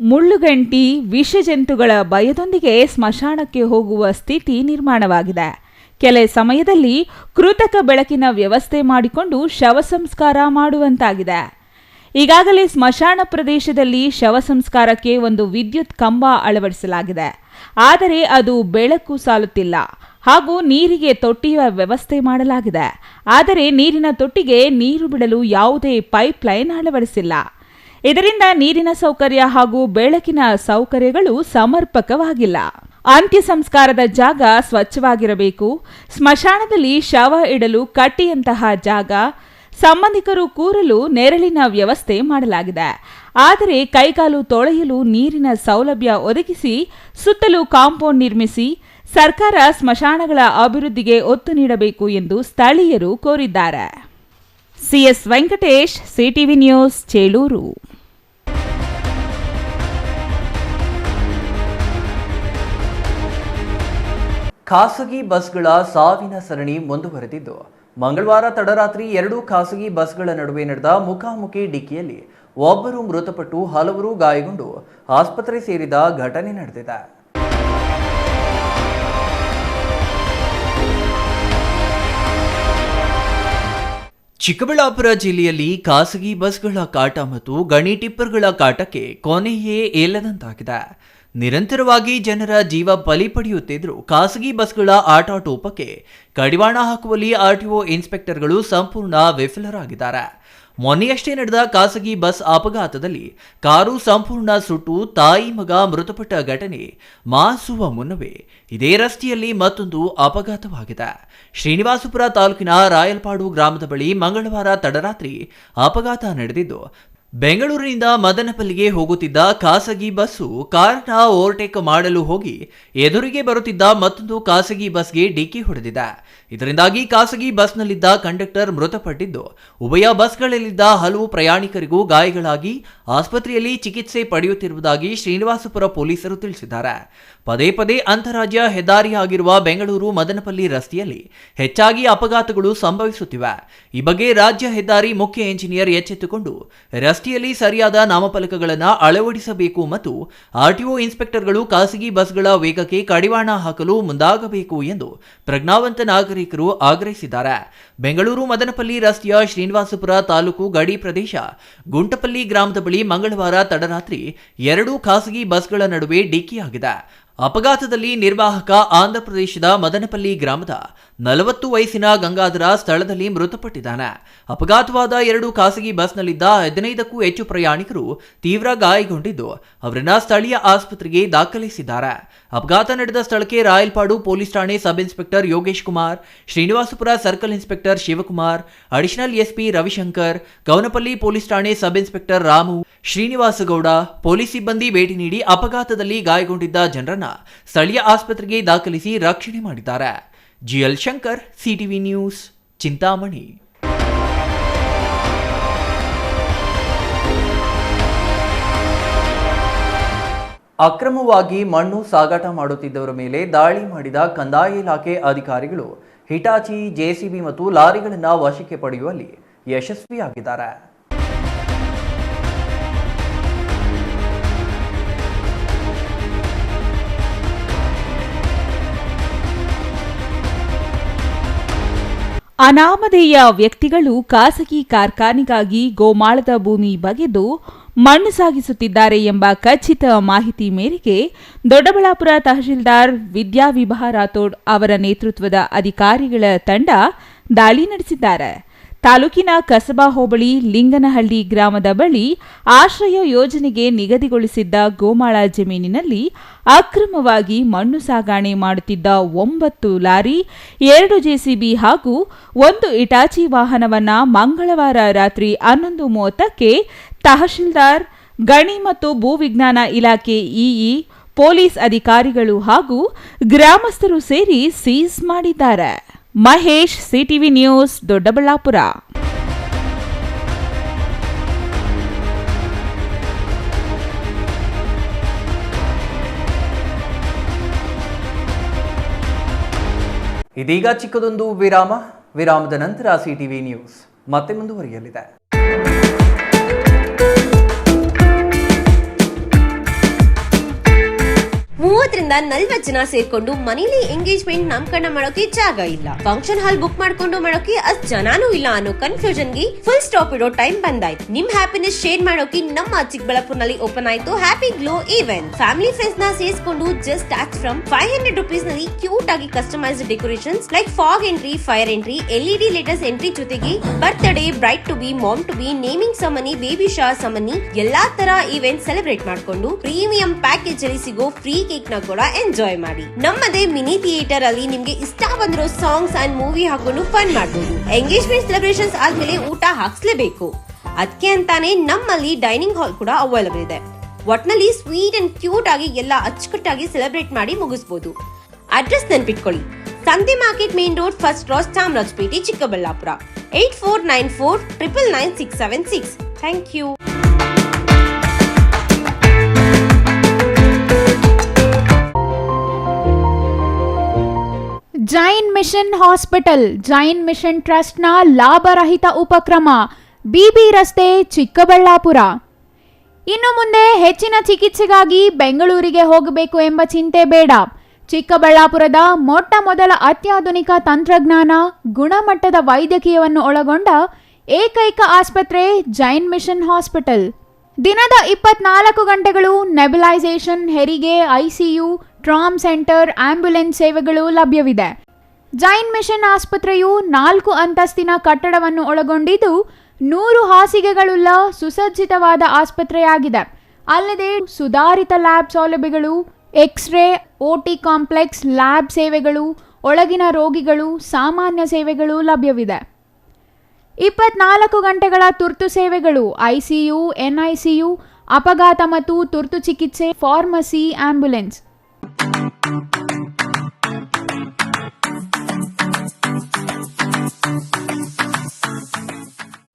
ಮುಳ್ಳುಗಂಟಿ ವಿಷಜಂತುಗಳ ಭಯದೊಂದಿಗೆ ಸ್ಮಶಾನಕ್ಕೆ ಹೋಗುವ ಸ್ಥಿತಿ ನಿರ್ಮಾಣವಾಗಿದೆ. ಕೆಲ ಸಮಯದಲ್ಲಿ ಕೃತಕ ಬೆಳಕಿನ ವ್ಯವಸ್ಥೆ ಮಾಡಿಕೊಂಡು ಶವ ಸಂಸ್ಕಾರ ಮಾಡುವಂತಾಗಿದೆ. ಈಗಾಗಲೇ ಸ್ಮಶಾನ ಪ್ರದೇಶದಲ್ಲಿ ಶವ ಸಂಸ್ಕಾರಕ್ಕೆ ಒಂದು ವಿದ್ಯುತ್ ಕಂಬ ಅಳವಡಿಸಲಾಗಿದೆ. ಆದರೆ ಅದು ಬೆಳಕು ಸಾಲುತ್ತಿಲ್ಲ ಹಾಗೂ ನೀರಿಗೆ ತೊಟ್ಟಿಯ ವ್ಯವಸ್ಥೆ ಮಾಡಲಾಗಿದೆ. ಆದರೆ ನೀರಿನ ತೊಟ್ಟಿಗೆ ನೀರು ಬಿಡಲು ಯಾವುದೇ ಪೈಪ್ಲೈನ್ ಅಳವಡಿಸಿಲ್ಲ. ಇದರಿಂದ ನೀರಿನ ಸೌಕರ್ಯ ಹಾಗೂ ಬೆಳಕಿನ ಸೌಕರ್ಯಗಳು ಸಮರ್ಪಕವಾಗಿಲ್ಲ. ಅಂತ್ಯ ಸಂಸ್ಕಾರದ ಜಾಗ ಸ್ವಚ್ಛವಾಗಿರಬೇಕು. ಸ್ಮಶಾನದಲ್ಲಿ ಶವ ಇಡಲು ಕಟ್ಟಿಯಂತಹ ಜಾಗ, ಸಂಬಂಧಿಕರು ಕೂರಲು ನೆರಳಿನ ವ್ಯವಸ್ಥೆ ಮಾಡಲಾಗಿದೆ. ಆದರೆ ಕೈಕಾಲು ತೊಳೆಯಲು ನೀರಿನ ಸೌಲಭ್ಯ ಒದಗಿಸಿ ಸುತ್ತಲೂ ಕಾಂಪೌಂಡ್ ನಿರ್ಮಿಸಿ ಸರ್ಕಾರ ಸ್ಮಶಾನಗಳ ಅಭಿವೃದ್ಧಿಗೆ ಒತ್ತು ನೀಡಬೇಕು ಎಂದು ಸ್ಥಳೀಯರು ಕೋರಿದ್ದಾರೆ. C S Venkatesh, CTV news, Chelur. ಖಾಸಗಿ ಬಸ್ಗಳ ಸಾವಿನ ಸರಣಿ ಮುಂದುವರೆದಿದ್ದು, ಮಂಗಳವಾರ ತಡರಾತ್ರಿ 2 ಖಾಸಗಿ ಬಸ್ಗಳ ನಡುವೆ ನಡೆದ ಮುಖಾಮುಖಿ ಡಿಕ್ಕಿಯಲ್ಲಿ ಒಬ್ಬರು ಮೃತಪಟ್ಟು ಹಲವರು ಗಾಯಗೊಂಡು ಆಸ್ಪತ್ರೆ ಸೇರಿದ ಘಟನೆ ನಡೆದಿದೆ. ಚಿಕ್ಕಬಳ್ಳಾಪುರ ಜಿಲ್ಲೆಯಲ್ಲಿ ಖಾಸಗಿ ಬಸ್ಗಳ ಕಾಟ ಮತ್ತು ಗಣಿ ಟಿಪ್ಪರ್ಗಳ ಕಾಟಕ್ಕೆ ಕೊನೆಯೇ ಇಲ್ಲದಂತಾಗಿದೆ. ನಿರಂತರವಾಗಿ ಜನರ ಜೀವ ಬಲಿ ಪಡೆಯುತ್ತಿದ್ದರೂ ಖಾಸಗಿ ಬಸ್ಗಳ ಆಟಾಟೋಪಕ್ಕೆ ಕಡಿವಾಣ ಹಾಕುವಲ್ಲಿ ಆರ್ಟಿಒ ಇನ್ಸ್ಪೆಕ್ಟರ್ಗಳು ಸಂಪೂರ್ಣ ವಿಫಲರಾಗಿದ್ದಾರೆ. ಮೊನ್ನೆಯಷ್ಟೇ ನಡೆದ ಖಾಸಗಿ ಬಸ್ ಅಪಘಾತದಲ್ಲಿ ಕಾರು ಸಂಪೂರ್ಣ ಸುಟ್ಟು ತಾಯಿ ಮಗ ಮೃತಪಟ್ಟ ಘಟನೆ ಮಾಸುವ ಮುನ್ನವೇ ಇದೇ ರಸ್ತೆಯಲ್ಲಿ ಮತ್ತೊಂದು ಅಪಘಾತವಾಗಿದೆ. ಶ್ರೀನಿವಾಸಪುರ ತಾಲೂಕಿನ ರಾಯಲ್ಪಾಡು ಗ್ರಾಮದ ಬಳಿ ಮಂಗಳವಾರ ತಡರಾತ್ರಿ ಅಪಘಾತ ನಡೆದಿದ್ದು, ಬೆಂಗಳೂರಿನಿಂದ ಮದನಪಲ್ಲಿಗೆ ಹೋಗುತ್ತಿದ್ದ ಖಾಸಗಿ ಬಸ್ಸು ಕಾರನ್ನ ಓವರ್ಟೇಕ್ ಮಾಡಲು ಹೋಗಿ ಎದುರಿಗೆ ಬರುತ್ತಿದ್ದ ಮತ್ತೊಂದು ಖಾಸಗಿ ಬಸ್ಗೆ ಡಿಕ್ಕಿ ಹೊಡೆದಿದೆ. ಇದರಿಂದಾಗಿ ಖಾಸಗಿ ಬಸ್ನಲ್ಲಿದ್ದ ಕಂಡಕ್ಟರ್ ಮೃತಪಟ್ಟಿದ್ದು, ಉಭಯ ಬಸ್ಗಳಲ್ಲಿದ್ದ ಹಲವು ಪ್ರಯಾಣಿಕರಿಗೂ ಗಾಯಗಳಾಗಿ ಆಸ್ಪತ್ರೆಯಲ್ಲಿ ಚಿಕಿತ್ಸೆ ಪಡೆಯುತ್ತಿರುವುದಾಗಿ ಶ್ರೀನಿವಾಸಪುರ ಪೊಲೀಸರು ತಿಳಿಸಿದ್ದಾರೆ. ಪದೇ ಪದೇ ಅಂತಾರಾಜ್ಯ ಹೆದ್ದಾರಿಯಾಗಿರುವ ಬೆಂಗಳೂರು ಮದನಪಲ್ಲಿ ರಸ್ತೆಯಲ್ಲಿ ಹೆಚ್ಚಾಗಿ ಅಪಘಾತಗಳು ಸಂಭವಿಸುತ್ತಿವೆ. ಈ ಬಗ್ಗೆ ರಾಜ್ಯ ಹೆದ್ದಾರಿ ಮುಖ್ಯ ಎಂಜಿನಿಯರ್ ಎಚ್ಚೆತ್ತುಕೊಂಡು ರಸ್ತೆಯಲ್ಲಿ ಸರಿಯಾದ ನಾಮಫಲಕಗಳನ್ನು ಅಳವಡಿಸಬೇಕು ಮತ್ತು ಆರ್ಟಿಒ ಇನ್ಸ್ಪೆಕ್ಟರ್ಗಳು ಖಾಸಗಿ ಬಸ್ಗಳ ವೇಗಕ್ಕೆ ಕಡಿವಾಣ ಹಾಕಲು ಮುಂದಾಗಬೇಕು ಎಂದು ಪ್ರಜ್ಞಾವಂತ ನಾಗರಿಕರು ಆಗ್ರಹಿಸಿದ್ದಾರೆ. ಬೆಂಗಳೂರು ಮದನಪಲ್ಲಿ ರಸ್ತೆಯ ಶ್ರೀನಿವಾಸಪುರ ತಾಲೂಕು ಗಡಿ ಪ್ರದೇಶ ಗುಂಟಪಲ್ಲಿ ಗ್ರಾಮದ ಬಳಿ ಮಂಗಳವಾರ ತಡರಾತ್ರಿ 2 ಖಾಸಗಿ ಬಸ್ಗಳ ನಡುವೆ ಡಿಕ್ಕಿಯಾಗಿದೆ. ಅಪಘಾತದಲ್ಲಿ ನಿರ್ವಾಹಕ ಆಂಧ್ರಪ್ರದೇಶದ ಮದನಪಲ್ಲಿ ಗ್ರಾಮದ 40 ವಯಸ್ಸಿನ ಗಂಗಾಧರ ಸ್ಥಳದಲ್ಲಿ ಮೃತಪಟ್ಟಿದ್ದಾನೆ. ಅಪಘಾತವಾದ 2 ಖಾಸಗಿ ಬಸ್ನಲ್ಲಿದ್ದ 15ಕ್ಕೂ ಹೆಚ್ಚು ಪ್ರಯಾಣಿಕರು ತೀವ್ರ ಗಾಯಗೊಂಡಿದ್ದು ಅವರನ್ನ ಸ್ಥಳೀಯ ಆಸ್ಪತ್ರೆಗೆ ದಾಖಲಿಸಿದ್ದಾರೆ. ಅಪಘಾತ ನಡೆದ ಸ್ಥಳಕ್ಕೆ ರಾಯಲ್ಪಾಡು ಪೊಲೀಸ್ ಠಾಣೆ sub inspector Yogesh Kumar, Srinivaspur circle inspector Shivakumar, additional SP Ravishankar, Kaunapalli police ಠಾಣೆ sub inspector Ramu, Srinivasagowda police ಸಿಬ್ಬಂದಿ ಭೇಟಿ ನೀಡಿ ಅಪಘಾತದಲ್ಲಿ ಗಾಯಗೊಂಡಿದ್ದ ಜನರನ್ನ ಸ್ಥಳೀಯ ಆಸ್ಪತ್ರೆಗೆ ದಾಖಲಿಸಿ ರಕ್ಷಣೆ ಮಾಡಿದ್ದಾರೆ. GL Shankar, CTV news, Chintamani. ಅಕ್ರಮವಾಗಿ ಮಣ್ಣು ಸಾಗಾಟ ಮಾಡುತ್ತಿದ್ದವರ ಮೇಲೆ ದಾಳಿ ಮಾಡಿದ ಕಂದಾಯ ಇಲಾಖೆ ಅಧಿಕಾರಿಗಳು ಹಿಟಾಚಿ, ಜೆಸಿಬಿ ಮತ್ತು ಲಾರಿಗಳನ್ನು ವಶಕ್ಕೆ ಪಡೆಯುವಲ್ಲಿ ಯಶಸ್ವಿಯಾಗಿದ್ದಾರೆ. ಅನಾಮಧೇಯ ವ್ಯಕ್ತಿಗಳು ಖಾಸಗಿ ಕಾರ್ಖಾನೆಗಾಗಿ ಗೋಮಾಳದ ಭೂಮಿ ಬಗೆದು ಮಣ್ಣು ಸಾಗಿಸುತ್ತಿದ್ದಾರೆ ಎಂಬ ಖಚಿತ ಮಾಹಿತಿ ಮೇರೆಗೆ ದೊಡ್ಡಬಳ್ಳಾಪುರ ತಹಶೀಲ್ದಾರ್ ವಿದ್ಯಾವಿಭಾ ರಾಥೋಡ್ ಅವರ ನೇತೃತ್ವದ ಅಧಿಕಾರಿಗಳ ತಂಡ ದಾಳಿ ನಡೆಸಿದ್ದಾರೆ. ತಾಲೂಕಿನ ಕಸಬಾ ಹೋಬಳಿ ಲಿಂಗನಹಳ್ಳಿ ಗ್ರಾಮದ ಬಳಿ ಆಶ್ರಯ ಯೋಜನೆಗೆ ನಿಗದಿಗೊಳಿಸಿದ್ದ ಗೋಮಾಳ ಜಮೀನಿನಲ್ಲಿ ಅಕ್ರಮವಾಗಿ ಮಣ್ಣು ಸಾಗಾಣೆ ಮಾಡುತ್ತಿದ್ದ 9 ಲಾರಿ, 2 ಜೆಸಿಬಿ ಹಾಗೂ 1 ಇಟಾಚಿ ವಾಹನವನ್ನ ಮಂಗಳವಾರ ರಾತ್ರಿ 11:30ಕ್ಕೆ ತಹಶೀಲ್ದಾರ್, ಗಣಿ ಮತ್ತು ಭೂವಿಜ್ಞಾನ ಇಲಾಖೆ ಇಇ, ಪೊಲೀಸ್ ಅಧಿಕಾರಿಗಳು ಹಾಗೂ ಗ್ರಾಮಸ್ಥರು ಸೇರಿ ಸೀಸ್ ಮಾಡಿದ್ದಾರೆ. Mahesh, CTV news, Doddaballapur. ಇದೀಗ ಚಿಕ್ಕದೊಂದು ವಿರಾಮದ ನಂತರ ಸಿಟಿವಿ ನ್ಯೂಸ್ ಮತ್ತೆ ಮುಂದುವರಿಯಲಿದೆ. 30ರಿಂದ 40 ಜನ ಸೇರ್ಕೊಂಡು ಮನೇಲಿ ಎಂಗೇಜ್ಮೆಂಟ್ ನಾಮಕರಣ ಮಾಡೋಕೆ ಜಾಗ ಇಲ್ಲ, ಫಂಕ್ಷನ್ ಹಾಲ್ ಬುಕ್ ಮಾಡ್ಕೊಂಡು ಮಾಡೋಕೆ ಅಷ್ಟ್ ಜನನೂ ಇಲ್ಲ ಅನ್ನೋ ಕನ್ಫ್ಯೂಷನ್ ಗೆ ಫುಲ್ ಸ್ಟಾಪ್ ಇಡೋ ಟೈಮ್ ಬಂದಾಯ್ತು. ನಿಮ್ ಹ್ಯಾಪಿನೆಸ್ ಶೇರ್ ಮಾಡೋಕೆ ನಮ್ಮ ಚಿಕ್ಕಬಳ್ಳಾಪುರನಲ್ಲಿ ಓಪನ್ ಆಯ್ತು happy glow event. Family friends ನ ಸೇರಿಸಿಕೊಂಡು ಜಸ್ಟ್ ಸ್ಟಾರ್ಟ್ ಫ್ರಮ್ 500 rupees ನಲ್ಲಿ ಕ್ಯೂಟ್ ಆಗಿ customised decorations like fog entry, fire entry, LED latest entry ಜೊತೆಗೆ birthday, bride to be, mom to be, naming ceremony, baby shower ceremony ಎಲ್ಲಾ ತರ event celebrate ಮಾಡ್ಕೊಂಡು premium package ಅಲ್ಲಿ ಸಿಗೋ free cake ನ ಕೂಡ ಎಂಜಾಯ್ ಮಾಡಿ. ನಮ್ಮದೇ ಮಿನಿ ಥಿಯೇಟರ್ ಅಲ್ಲಿ ನಿಮ್ಗೆ ಇಷ್ಟ ಬಂದಿರೋ ಸಾಂಗ್ಸ್ ಅಂಡ್ ಮೂವಿ ಹಾಕೊಂಡು ಫನ್ ಮಾಡಬಹುದು. ಎಂಗೇಜ್ಮೆಂಟ್ ಸೆಲೆಬ್ರೇಷನ್ಸ್ ಆದ್ಮೇಲೆ ಊಟ ಹಾಕ್ಸ್ಲೇಬೇಕು, ಅದಕ್ಕೆ ಅಂತಾನೆ ನಮ್ಮಲ್ಲಿ ಡೈನಿಂಗ್ ಹಾಲ್ ಕೂಡ ಅವೈಲೇಬಲ್ ಇದೆ. ಒಟ್ನಲ್ಲಿ ಸ್ವೀಟ್ ಅಂಡ್ ಕ್ಯೂಟ್ ಆಗಿ ಎಲ್ಲ ಅಚ್ಚುಕಟ್ಟಾಗಿ ಸೆಲೆಬ್ರೇಟ್ ಮಾಡಿ ಮುಗಿಸಬಹುದು. ಅಡ್ರೆಸ್ ನೆನ್ಪಿಟ್ಕೊಳ್ಳಿ, ಸಂತೆ market main road, first cross, Chamarajapete, Chikkaballapur. 8494999676. Thank you. Jain mission hospital, Jain mission ಟ್ರಸ್ಟ್ನ ಲಾಭರಹಿತ ಉಪಕ್ರಮ, ಬಿಬಿ ರಸ್ತೆ, ಚಿಕ್ಕಬಳ್ಳಾಪುರ. ಇನ್ನು ಮುಂದೆ ಹೆಚ್ಚಿನ ಚಿಕಿತ್ಸೆಗಾಗಿ ಬೆಂಗಳೂರಿಗೆ ಹೋಗಬೇಕು ಎಂಬ ಚಿಂತೆ ಬೇಡ. ಚಿಕ್ಕಬಳ್ಳಾಪುರದ ಮೊಟ್ಟ ಮೊದಲ ಅತ್ಯಾಧುನಿಕ ತಂತ್ರಜ್ಞಾನ, ಗುಣಮಟ್ಟದ ವೈದ್ಯಕೀಯವನ್ನು ಒಳಗೊಂಡ ಏಕೈಕ ಆಸ್ಪತ್ರೆ ಜೈನ್ ಮಿಷನ್ ಹಾಸ್ಪಿಟಲ್. ದಿನದ 24 ಗಂಟೆಗಳು ನೆಬುಲೈಸೇಷನ್, ಹೆರಿಗೆ, ICU, ಟ್ರಾಮ್ ಸೆಂಟರ್, ಆಂಬ್ಯುಲೆನ್ಸ್ ಸೇವೆಗಳು ಲಭ್ಯವಿದೆ. ಜೈನ್ ಮಿಷನ್ ಆಸ್ಪತ್ರೆಯು 4 ಅಂತಸ್ತಿನ ಕಟ್ಟಡವನ್ನು ಒಳಗೊಂಡಿದ್ದು 100 ಹಾಸಿಗೆಗಳುಳ್ಳ ಸುಸಜ್ಜಿತವಾದ ಆಸ್ಪತ್ರೆಯಾಗಿದೆ. ಅಲ್ಲದೆ ಸುಧಾರಿತ ಲ್ಯಾಬ್ ಸೌಲಭ್ಯಗಳು, ಎಕ್ಸ್ರೇ, OT ಕಾಂಪ್ಲೆಕ್ಸ್, ಲ್ಯಾಬ್ ಸೇವೆಗಳು, ಒಳಗಿನ ರೋಗಿಗಳು, ಸಾಮಾನ್ಯ ಸೇವೆಗಳು ಲಭ್ಯವಿದೆ. 24 ಗಂಟೆಗಳ ತುರ್ತು ಸೇವೆಗಳು, ICU, NICU, ಅಪಘಾತ ಮತ್ತು ತುರ್ತು ಚಿಕಿತ್ಸೆ, ಫಾರ್ಮಸಿ, ಆಂಬ್ಯುಲೆನ್ಸ್.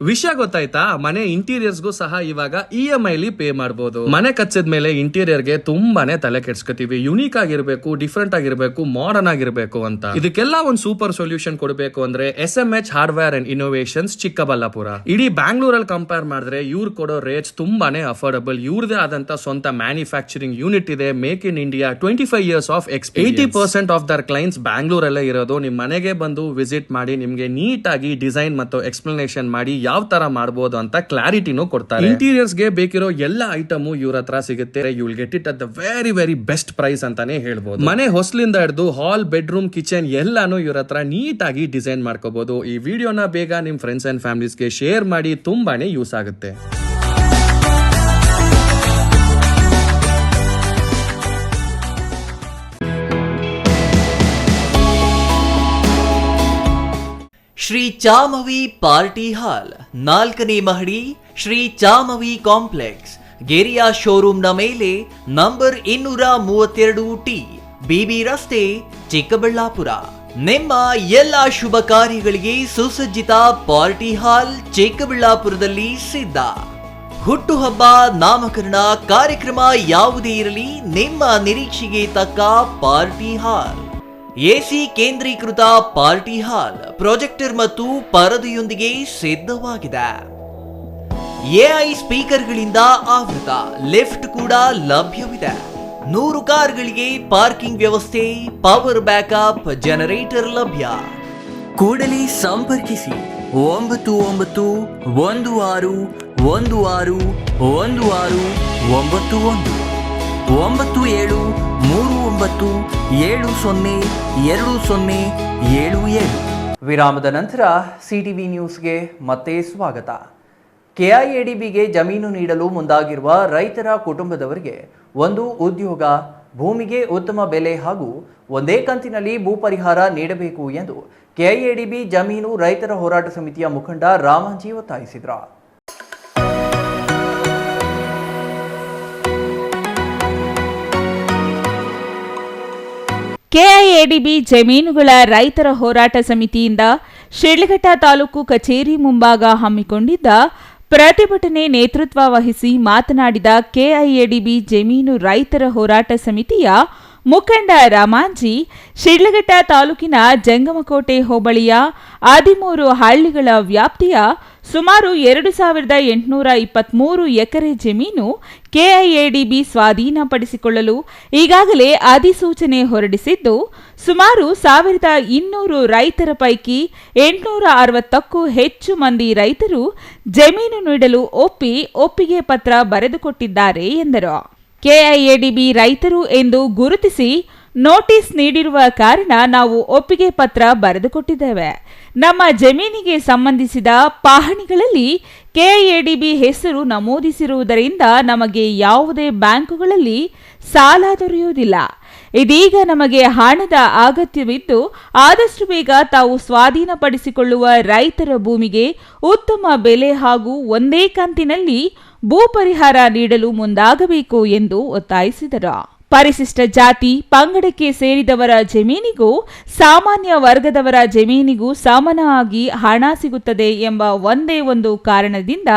ವಿಷಯ ಗೊತ್ತಾಯ್ತಾ? ಮನೆ ಇಂಟೀರಿಯರ್ಸ್ಗೂ ಸಹ ಇವಾಗ EMI ಪೇ ಮಾಡಬಹುದು. ಮನೆ ಕಚ್ಚಿದ ಮೇಲೆ ಇಂಟೀರಿಯರ್ಗೆ ತುಂಬಾನೇ ತಲೆ ಕೆಡ್ಸ್ಕೊತೀವಿ. ಯುನೀಕ್ ಆಗಿರ್ಬೇಕು, ಡಿಫ್ರೆಂಟ್ ಆಗಿರ್ಬೇಕು, ಮಾಡರ್ನ್ ಆಗಿರ್ಬೇಕು ಅಂತ. ಇದಕ್ಕೆಲ್ಲ ಒಂದು ಸೂಪರ್ ಸೊಲ್ಯೂಷನ್ ಕೊಡಬೇಕು ಅಂದ್ರೆ SMH hardware and innovations Chikkaballapur. ಇಡೀ ಬ್ಯಾಂಗ್ಳೂರಲ್ಲಿ ಕಂಪೇರ್ ಮಾಡಿದ್ರೆ ಇವ್ರು ಕೊಡೋ ರೇಟ್ಸ್ ತುಂಬಾನೇ ಅಫೋರ್ಡಬಲ್. ಇವ್ರದೇ ಆದಂತ ಸ್ವಂತ ಮ್ಯಾನುಫ್ಯಾಕ್ಚರಿಂಗ್ ಯೂನಿಟ್ ಇದೆ. Make in India, 25 years of experience. 80% of their clients ಬ್ಯಾಂಗ್ಳೂರಲ್ಲೇ ಇರೋದು. ನಿಮ್ ಮನೆಗೆ ಬಂದು ವಿಸಿಟ್ ಮಾಡಿ ನಿಮ್ಗೆ ನೀಟ್ ಆಗಿ ಡಿಸೈನ್ ಮತ್ತು ಎಕ್ಸ್ಪ್ಲನೇಷನ್ ಮಾಡಿ ಯಾವ ತರ ಮಾಡಬಹುದು ಅಂತ ಕ್ಲಾರಿಟಿನೂ ಕೊಡ್ತಾರೆ. ಇಂಟೀರಿಯರ್ಸ್ ಗೆ ಬೇಕಿರೋ ಎಲ್ಲ ಐಟಮ್ ಇವ್ರ ಹತ್ರ ಸಿಗುತ್ತೆ. You will get it at the very best price ಅಂತಾನೆ ಹೇಳ್ಬೋದು. ಮನೆ ಹೊಸ್ಲಿಂದ ಹಿಡಿದು ಹಾಲ್, ಬೆಡ್ರೂಮ್, ಕಿಚನ್ ಎಲ್ಲಾನು ಇವ್ರ ಹತ್ರ ನೀಟ್ ಆಗಿ ಡಿಸೈನ್ ಮಾಡ್ಕೋಬಹುದು. ಈ ವಿಡಿಯೋನ ಬೇಗ ನಿಮ್ ಫ್ರೆಂಡ್ಸ್ ಅಂಡ್ ಫ್ಯಾಮಿಲೀಸ್ಗೆ ಶೇರ್ ಮಾಡಿ, ತುಂಬಾನೇ ಯೂಸ್ ಆಗುತ್ತೆ. ಶ್ರೀ ಚಾಮವಿ ಪಾರ್ಟಿ ಹಾಲ್, 4ನೇ ಮಹಡಿ, ಶ್ರೀ ಚಾಮವಿ ಕಾಂಪ್ಲೆಕ್ಸ್, ಗೆರಿಯಾ ಶೋರೂಮ್ನ ಮೇಲೆ, ನಂಬರ್ 232T, ಬಿಬಿ ರಸ್ತೆ, ಚಿಕ್ಕಬಳ್ಳಾಪುರ. ನಿಮ್ಮ ಎಲ್ಲ ಶುಭ ಕಾರ್ಯಗಳಿಗೆ ಸುಸಜ್ಜಿತ ಪಾರ್ಟಿ ಹಾಲ್ ಚಿಕ್ಕಬಳ್ಳಾಪುರದಲ್ಲಿ ಸಿದ್ಧ. ಹುಟ್ಟುಹಬ್ಬ, ನಾಮಕರಣ, ಕಾರ್ಯಕ್ರಮ ಯಾವುದೇ ಇರಲಿ, ನಿಮ್ಮ ನಿರೀಕ್ಷೆಗೆ ತಕ್ಕ ಪಾರ್ಟಿ ಹಾಲ್. AC ಕೇಂದ್ರೀಕೃತ ಪಾರ್ಟಿ ಹಾಲ್, ಪ್ರೊಜೆಕ್ಟರ್ ಮತ್ತು ಪರದೆಯೊಂದಿಗೆ ಸಿದ್ಧವಾಗಿದೆ. AI ಸ್ಪೀಕರ್ಗಳಿಂದ ಆವೃತ, ಲಿಫ್ಟ್ ಕೂಡ ಲಭ್ಯವಿದೆ. 100 ಕಾರ್ಗಳಿಗೆ ಪಾರ್ಕಿಂಗ್ ವ್ಯವಸ್ಥೆ, ಪವರ್ ಬ್ಯಾಕಪ್, ಜನರೇಟರ್ ಲಭ್ಯ. ಕೂಡಲೇ ಸಂಪರ್ಕಿಸಿ 9916161691 9739702077. ವಿರಾಮದ ನಂತರ CTV ನ್ಯೂಸ್ಗೆ ಮತ್ತೆ ಸ್ವಾಗತ. KIADBಗೆ ಜಮೀನು ನೀಡಲು ಮುಂದಾಗಿರುವ ರೈತರ ಕುಟುಂಬದವರಿಗೆ ಒಂದು ಉದ್ಯೋಗ, ಭೂಮಿಗೆ ಉತ್ತಮ ಬೆಲೆ ಹಾಗೂ ಒಂದೇ ಕಂತಿನಲ್ಲಿ ಭೂ ಪರಿಹಾರ ನೀಡಬೇಕು ಎಂದು KIADB ಜಮೀನು ರೈತರ ಹೋರಾಟ ಸಮಿತಿಯ ಮುಖಂಡ ರಾಮಾಂಜಿ ಒತ್ತಾಯಿಸಿದರು. KIADB ಜಮೀನುಗಳ ರೈತರ ಹೋರಾಟ ಸಮಿತಿಯಿಂದ ಶಿಡ್ಲಘಟ್ಟ ತಾಲೂಕು ಕಚೇರಿ ಮುಂಭಾಗ ಹಮ್ಮಿಕೊಂಡಿದ್ದ ಪ್ರತಿಭಟನೆ ನೇತೃತ್ವ ವಹಿಸಿ ಮಾತನಾಡಿದ KIADB ಜಮೀನು ರೈತರ ಹೋರಾಟ ಸಮಿತಿಯ ಮುಖಂಡ ರಾಮಾಂಜಿ, ಶಿಡ್ಲಘಟ್ಟ ತಾಲೂಕಿನ ಜಂಗಮಕೋಟೆ ಹೋಬಳಿಯ 13 ಹಳ್ಳಿಗಳ ವ್ಯಾಪ್ತಿಯ ಸುಮಾರು 2,823 ಎಕರೆ ಜಮೀನು ಕೆಐಎಡಿಬಿ ಸ್ವಾಧೀನಪಡಿಸಿಕೊಳ್ಳಲು ಈಗಾಗಲೇ ಅಧಿಸೂಚನೆ ಹೊರಡಿಸಿದ್ದು, ಸುಮಾರು 1,200 ರೈತರ ಪೈಕಿ 860ಕ್ಕೂ ಹೆಚ್ಚು ಮಂದಿ ರೈತರು ಜಮೀನು ನೀಡಲು ಒಪ್ಪಿಗೆ ಪತ್ರ ಬರೆದುಕೊಟ್ಟಿದ್ದಾರೆ ಎಂದರು. ಕೆಐಎಡಿಬಿ ರೈತರು ಎಂದು ಗುರುತಿಸಿ ನೋಟಿಸ್ ನೀಡಿರುವ ಕಾರಣ ನಾವು ಒಪ್ಪಿಗೆ ಪತ್ರ ಬರೆದುಕೊಟ್ಟಿದ್ದೇವೆ. ನಮ್ಮ ಜಮೀನಿಗೆ ಸಂಬಂಧಿಸಿದ ಪಹಣಿಗಳಲ್ಲಿ ಕೆಐಎಡಿಬಿ ಹೆಸರು ನಮೂದಿಸಿರುವುದರಿಂದ ನಮಗೆ ಯಾವುದೇ ಬ್ಯಾಂಕುಗಳಲ್ಲಿ ಸಾಲ ದೊರೆಯುವುದಿಲ್ಲ. ಇದೀಗ ನಮಗೆ ಹಣದ ಅಗತ್ಯವಿದ್ದು ಆದಷ್ಟು ಬೇಗ ತಾವು ಸ್ವಾಧೀನಪಡಿಸಿಕೊಳ್ಳುವ ರೈತರ ಭೂಮಿಗೆ ಉತ್ತಮ ಬೆಲೆ ಹಾಗೂ ಒಂದೇ ಕಂತಿನಲ್ಲಿ ಭೂ ಪರಿಹಾರ ನೀಡಲು ಮುಂದಾಗಬೇಕು ಎಂದು ಒತ್ತಾಯಿಸಿದರು. ಪರಿಶಿಷ್ಟ ಜಾತಿ ಪಂಗಡಕ್ಕೆ ಸೇರಿದವರ ಜಮೀನಿಗೂ ಸಾಮಾನ್ಯ ವರ್ಗದವರ ಜಮೀನಿಗೂ ಸಮಾನವಾಗಿ ಹಣ ಸಿಗುತ್ತದೆ ಎಂಬ ಒಂದೇ ಒಂದು ಕಾರಣದಿಂದ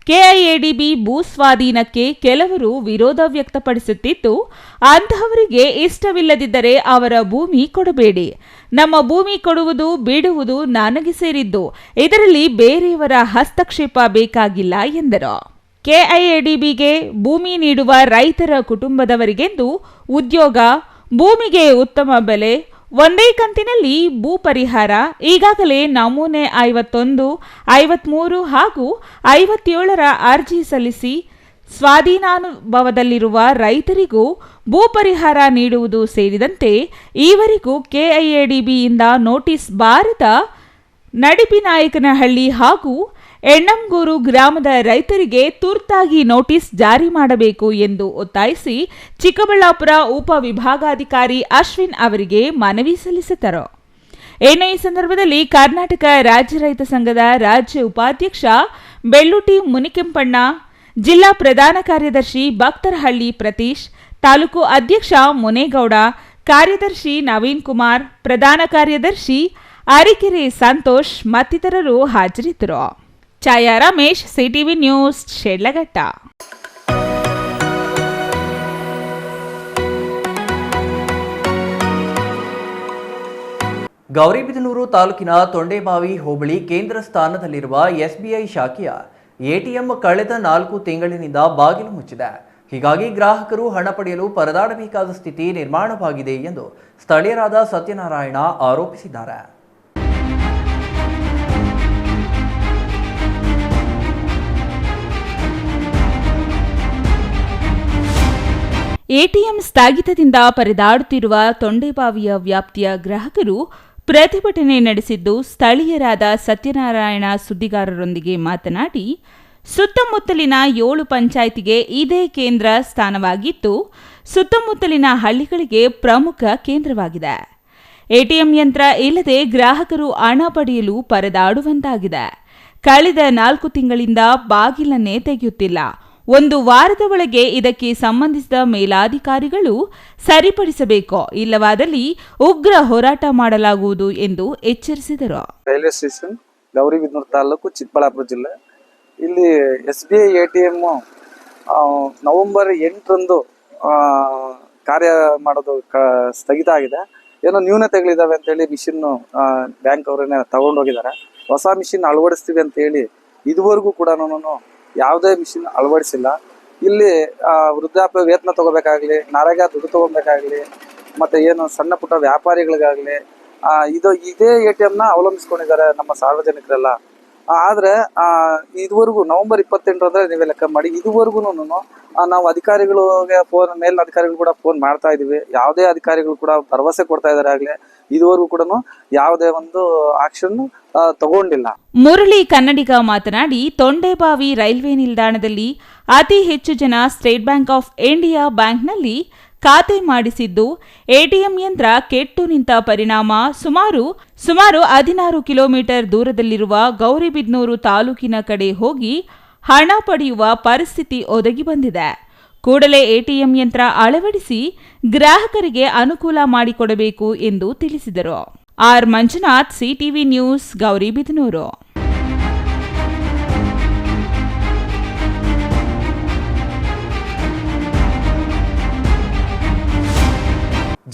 ಕೆಐಎಡಿಬಿ ಭೂ ಸ್ವಾಧೀನಕ್ಕೆ ಕೆಲವರು ವಿರೋಧ ವ್ಯಕ್ತಪಡಿಸುತ್ತಿದ್ದು, ಅಂತಹವರಿಗೆ ಇಷ್ಟವಿಲ್ಲದಿದ್ದರೆ ಅವರ ಭೂಮಿ ಕೊಡಬೇಡಿ. ನಮ್ಮ ಭೂಮಿ ಕೊಡುವುದು ಬಿಡುವುದು ನನಗೆ ಸೇರಿದ್ದು, ಇದರಲ್ಲಿ ಬೇರೆಯವರ ಹಸ್ತಕ್ಷೇಪ ಬೇಕಾಗಿಲ್ಲ ಎಂದರು. ಕೆಐಎಡಿಬಿಗೆ ಭೂಮಿ ನೀಡುವ ರೈತರ ಕುಟುಂಬದವರಿಗೆಂದು ಉದ್ಯೋಗ, ಭೂಮಿಗೆ ಉತ್ತಮ ಬೆಲೆ, ಒಂದೇ ಕಂತಿನಲ್ಲಿ ಭೂ ಪರಿಹಾರ ಈಗಾಗಲೇ ನಮೂನೆ 51, 53 ಹಾಗೂ 57ರ ಅರ್ಜಿ ಸಲ್ಲಿಸಿ ಸ್ವಾಧೀನಾನುಭವದಲ್ಲಿರುವ ರೈತರಿಗೂ ಭೂ ಪರಿಹಾರ ನೀಡುವುದು ಸೇರಿದಂತೆ ಈವರೆಗೂ ಕೆಐಎಡಿಬಿಯಿಂದ ನೋಟಿಸ್ ಬಾರದ ನಡಿಪಿನಾಯಕನಹಳ್ಳಿ ಹಾಗೂ ಎಣ್ಣಂಗೂರು ಗ್ರಾಮದ ರೈತರಿಗೆ ತುರ್ತಾಗಿ ನೋಟಿಸ್ ಜಾರಿ ಮಾಡಬೇಕು ಎಂದು ಒತ್ತಾಯಿಸಿ ಚಿಕ್ಕಬಳ್ಳಾಪುರ ಉಪವಿಭಾಗಾಧಿಕಾರಿ ಅಶ್ವಿನ್ ಅವರಿಗೆ ಮನವಿ ಸಲ್ಲಿಸಿದರು. ಇನ್ನು ಈ ಸಂದರ್ಭದಲ್ಲಿ ಕರ್ನಾಟಕ ರಾಜ್ಯ ರೈತ ಸಂಘದ ರಾಜ್ಯ ಉಪಾಧ್ಯಕ್ಷ ಬೆಳ್ಳೂಟಿ ಮುನಿಕೆಂಪಣ್ಣ, ಜಿಲ್ಲಾ ಪ್ರಧಾನ ಕಾರ್ಯದರ್ಶಿ ಭಕ್ತರಹಳ್ಳಿ ಪ್ರತೀಶ್, ತಾಲೂಕು ಅಧ್ಯಕ್ಷ ಮುನೇಗೌಡ, ಕಾರ್ಯದರ್ಶಿ ನವೀನ್ ಕುಮಾರ್, ಪ್ರಧಾನ ಕಾರ್ಯದರ್ಶಿ ಅರಿಕೆರೆ ಸಂತೋಷ್ ಮತ್ತಿತರರು ಹಾಜರಿದ್ದರು. ಛಾಯಾ ರಮೇಶ್, ಸಿಟಿವಿ ನ್ಯೂಸ್, ಶಿಡ್ಲಘಟ್ಟ. ಗೌರಿಬಿದನೂರು ತಾಲೂಕಿನ ತೊಂಡೇಬಾವಿ ಹೋಬಳಿ ಕೇಂದ್ರ ಸ್ಥಾನದಲ್ಲಿರುವ ಎಸ್ಬಿಐ ಶಾಖೆಯ ಎಟಿಎಂ ಕಳೆದ 4 ತಿಂಗಳಿನಿಂದ ಬಾಗಿಲು ಮುಚ್ಚಿದೆ. ಹೀಗಾಗಿ ಗ್ರಾಹಕರು ಹಣ ಪಡೆಯಲು ಪರದಾಡಬೇಕಾದ ಸ್ಥಿತಿ ನಿರ್ಮಾಣವಾಗಿದೆ ಎಂದು ಸ್ಥಳೀಯರಾದ ಸತ್ಯನಾರಾಯಣ ಆರೋಪಿಸಿದ್ದಾರೆ. ಎಟಿಎಂ ಸ್ಥಗಿತದಿಂದ ಪರದಾಡುತ್ತಿರುವ ತೊಂಡೇಬಾವಿಯ ವ್ಯಾಪ್ತಿಯ ಗ್ರಾಹಕರು ಪ್ರತಿಭಟನೆ ನಡೆಸಿದ್ದು, ಸ್ಥಳೀಯರಾದ ಸತ್ಯನಾರಾಯಣ ಸುದ್ದಿಗಾರರೊಂದಿಗೆ ಮಾತನಾಡಿ, ಸುತ್ತಮುತ್ತಲಿನ 7 ಪಂಚಾಯಿತಿಗೆ ಇದೇ ಕೇಂದ್ರ ಸ್ಥಾನವಾಗಿದ್ದು, ಸುತ್ತಮುತ್ತಲಿನ ಹಳ್ಳಿಗಳಿಗೆ ಪ್ರಮುಖ ಕೇಂದ್ರವಾಗಿದೆ. ಎಟಿಎಂ ಯಂತ್ರ ಇಲ್ಲದೆ ಗ್ರಾಹಕರು ಹಣ ಪಡೆಯಲು ಪರದಾಡುವಂತಾಗಿದೆ. ಕಳೆದ 4 ತಿಂಗಳಿಂದ ಬಾಗಿಲನ್ನೇ ತೆಗೆಯುತ್ತಿಲ್ಲ. 1 ವಾರದ ಒಳಗೆ ಇದಕ್ಕೆ ಸಂಬಂಧಿಸಿದ ಮೇಲಾಧಿಕಾರಿಗಳು ಸರಿಪಡಿಸಬೇಕು, ಇಲ್ಲವಾದಲ್ಲಿ ಉಗ್ರ ಹೋರಾಟ ಮಾಡಲಾಗುವುದು ಎಂದು ಎಚ್ಚರಿಸಿದರು. ರೈಲ್ವೆ ಸ್ಟೇಷನ್, ಗೌರಿಬಿದನೂರು ತಾಲೂಕು, ಚಿಕ್ಕಬಳ್ಳಾಪುರ ಜಿಲ್ಲೆ. ಇಲ್ಲಿ SBI ATM ನವೆಂಬರ್ 8ರಂದು ಕಾರ್ಯ ಮಾಡೋದು ಸ್ಥಗಿತ ಆಗಿದೆ. ಏನೋ ನ್ಯೂನತೆಗಳಿದಾವೆ ಅಂತ ಹೇಳಿ ಮಿಷಿನ್ ಬ್ಯಾಂಕ್ ಅವರನ್ನೇ ತಗೊಂಡೋಗಿದ್ದಾರೆ. ಹೊಸ ಮಿಷಿನ್ ಅಳವಡಿಸ್ತೀವಿ ಅಂತ ಹೇಳಿ ಇದುವರೆಗೂ ಕೂಡ ಯಾವುದೇ ಮಿಷಿನ್ ಅಳವಡಿಸಿಲ್ಲ. ಇಲ್ಲಿ ವೃದ್ಧಾಪ್ಯ ವೇತನ ತಗೋಬೇಕಾಗ್ಲಿ, ನರೇಗಾ ದುಡ್ಡು ತಗೋಬೇಕಾಗ್ಲಿ, ಮತ್ತೆ ಏನು ಸಣ್ಣ ಪುಟ್ಟ ವ್ಯಾಪಾರಿಗಳಿಗಾಗ್ಲಿ ಇದೇ ATMನ ಅವಲಂಬಿಸ್ಕೊಂಡಿದ್ದಾರೆ ನಮ್ಮ ಸಾರ್ವಜನಿಕರೆಲ್ಲ. ಆದ್ರೆ ಇದುವರೆಗೂ ನವೆಂಬರ್ 28 ನೀವೇ ಲೆಕ್ಕ ಮಾಡಿ, ಇದುವರೆಗೂ ನಾವು ಅಧಿಕಾರಿಗಳಿಗೆ ಮೇಲಧಿಕಾರಿಗಳು ಕೂಡ ಫೋನ್ ಮಾಡ್ತಾ ಇದೀವಿ. ಯಾವುದೇ ಅಧಿಕಾರಿಗಳು ಕೂಡ ಭರವಸೆ ಕೊಡ್ತಾ ಇದಾರೆ ಆಗ್ಲಿ, ಇದುವರೆಗೂ ಕೂಡ ಯಾವುದೇ ಒಂದು ಆಕ್ಷನ್ ತಗೊಂಡಿಲ್ಲ. ಮುರಳಿ ಕನ್ನಡಿಗ ಮಾತನಾಡಿ, ತೊಂಡೇಬಾವಿ ರೈಲ್ವೆ ನಿಲ್ದಾಣದಲ್ಲಿ ಅತಿ ಹೆಚ್ಚು ಜನ ಸ್ಟೇಟ್ ಬ್ಯಾಂಕ್ ಆಫ್ ಇಂಡಿಯಾ ಬ್ಯಾಂಕ್ನಲ್ಲಿ ಖಾತೆ ಮಾಡಿಸಿದ್ದು, ಎಟಿಎಂ ಯಂತ್ರ ಕೆಟ್ಟು ನಿಂತ ಪರಿಣಾಮ ಸುಮಾರು 16 ಕಿಲೋಮೀಟರ್ ದೂರದಲ್ಲಿರುವ ಗೌರಿಬಿದನೂರು ತಾಲೂಕಿನ ಕಡೆ ಹೋಗಿ ಹಣ ಪಡೆಯುವ ಪರಿಸ್ಥಿತಿ ಒದಗಿ ಬಂದಿದೆ. ಕೂಡಲೇ ಎಟಿಎಂ ಯಂತ್ರ ಅಳವಡಿಸಿ ಗ್ರಾಹಕರಿಗೆ ಅನುಕೂಲ ಮಾಡಿಕೊಡಬೇಕು ಎಂದು ತಿಳಿಸಿದರು. R Manjunath, CTV news, Gauribidanur.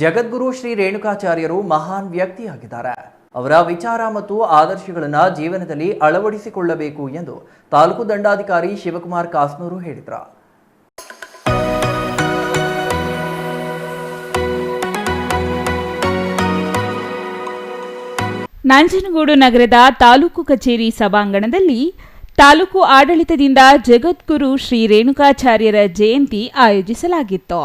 Jagadguru Shri ರೇಣುಕಾಚಾರ್ಯರು ಮಹಾನ್ ವ್ಯಕ್ತಿಯಾಗಿದ್ದಾರೆ. ಅವರ ವಿಚಾರ ಮತ್ತು ಆದರ್ಶಗಳನ್ನು ಜೀವನದಲ್ಲಿ ಅಳವಡಿಸಿಕೊಳ್ಳಬೇಕು ಎಂದು ತಾಲೂಕು ದಂಡಾಧಿಕಾರಿ ಶಿವಕುಮಾರ್ ಕಾಸ್ನೂರು ಹೇಳಿದರು. ನಂಜನಗೂಡು ನಗರದ ತಾಲೂಕು ಕಚೇರಿ ಸಭಾಂಗಣದಲ್ಲಿ ತಾಲೂಕು ಆಡಳಿತದಿಂದ ಜಗದ್ಗುರು ಶ್ರೀ ರೇಣುಕಾಚಾರ್ಯರ ಜಯಂತಿ ಆಯೋಜಿಸಲಾಗಿತ್ತು.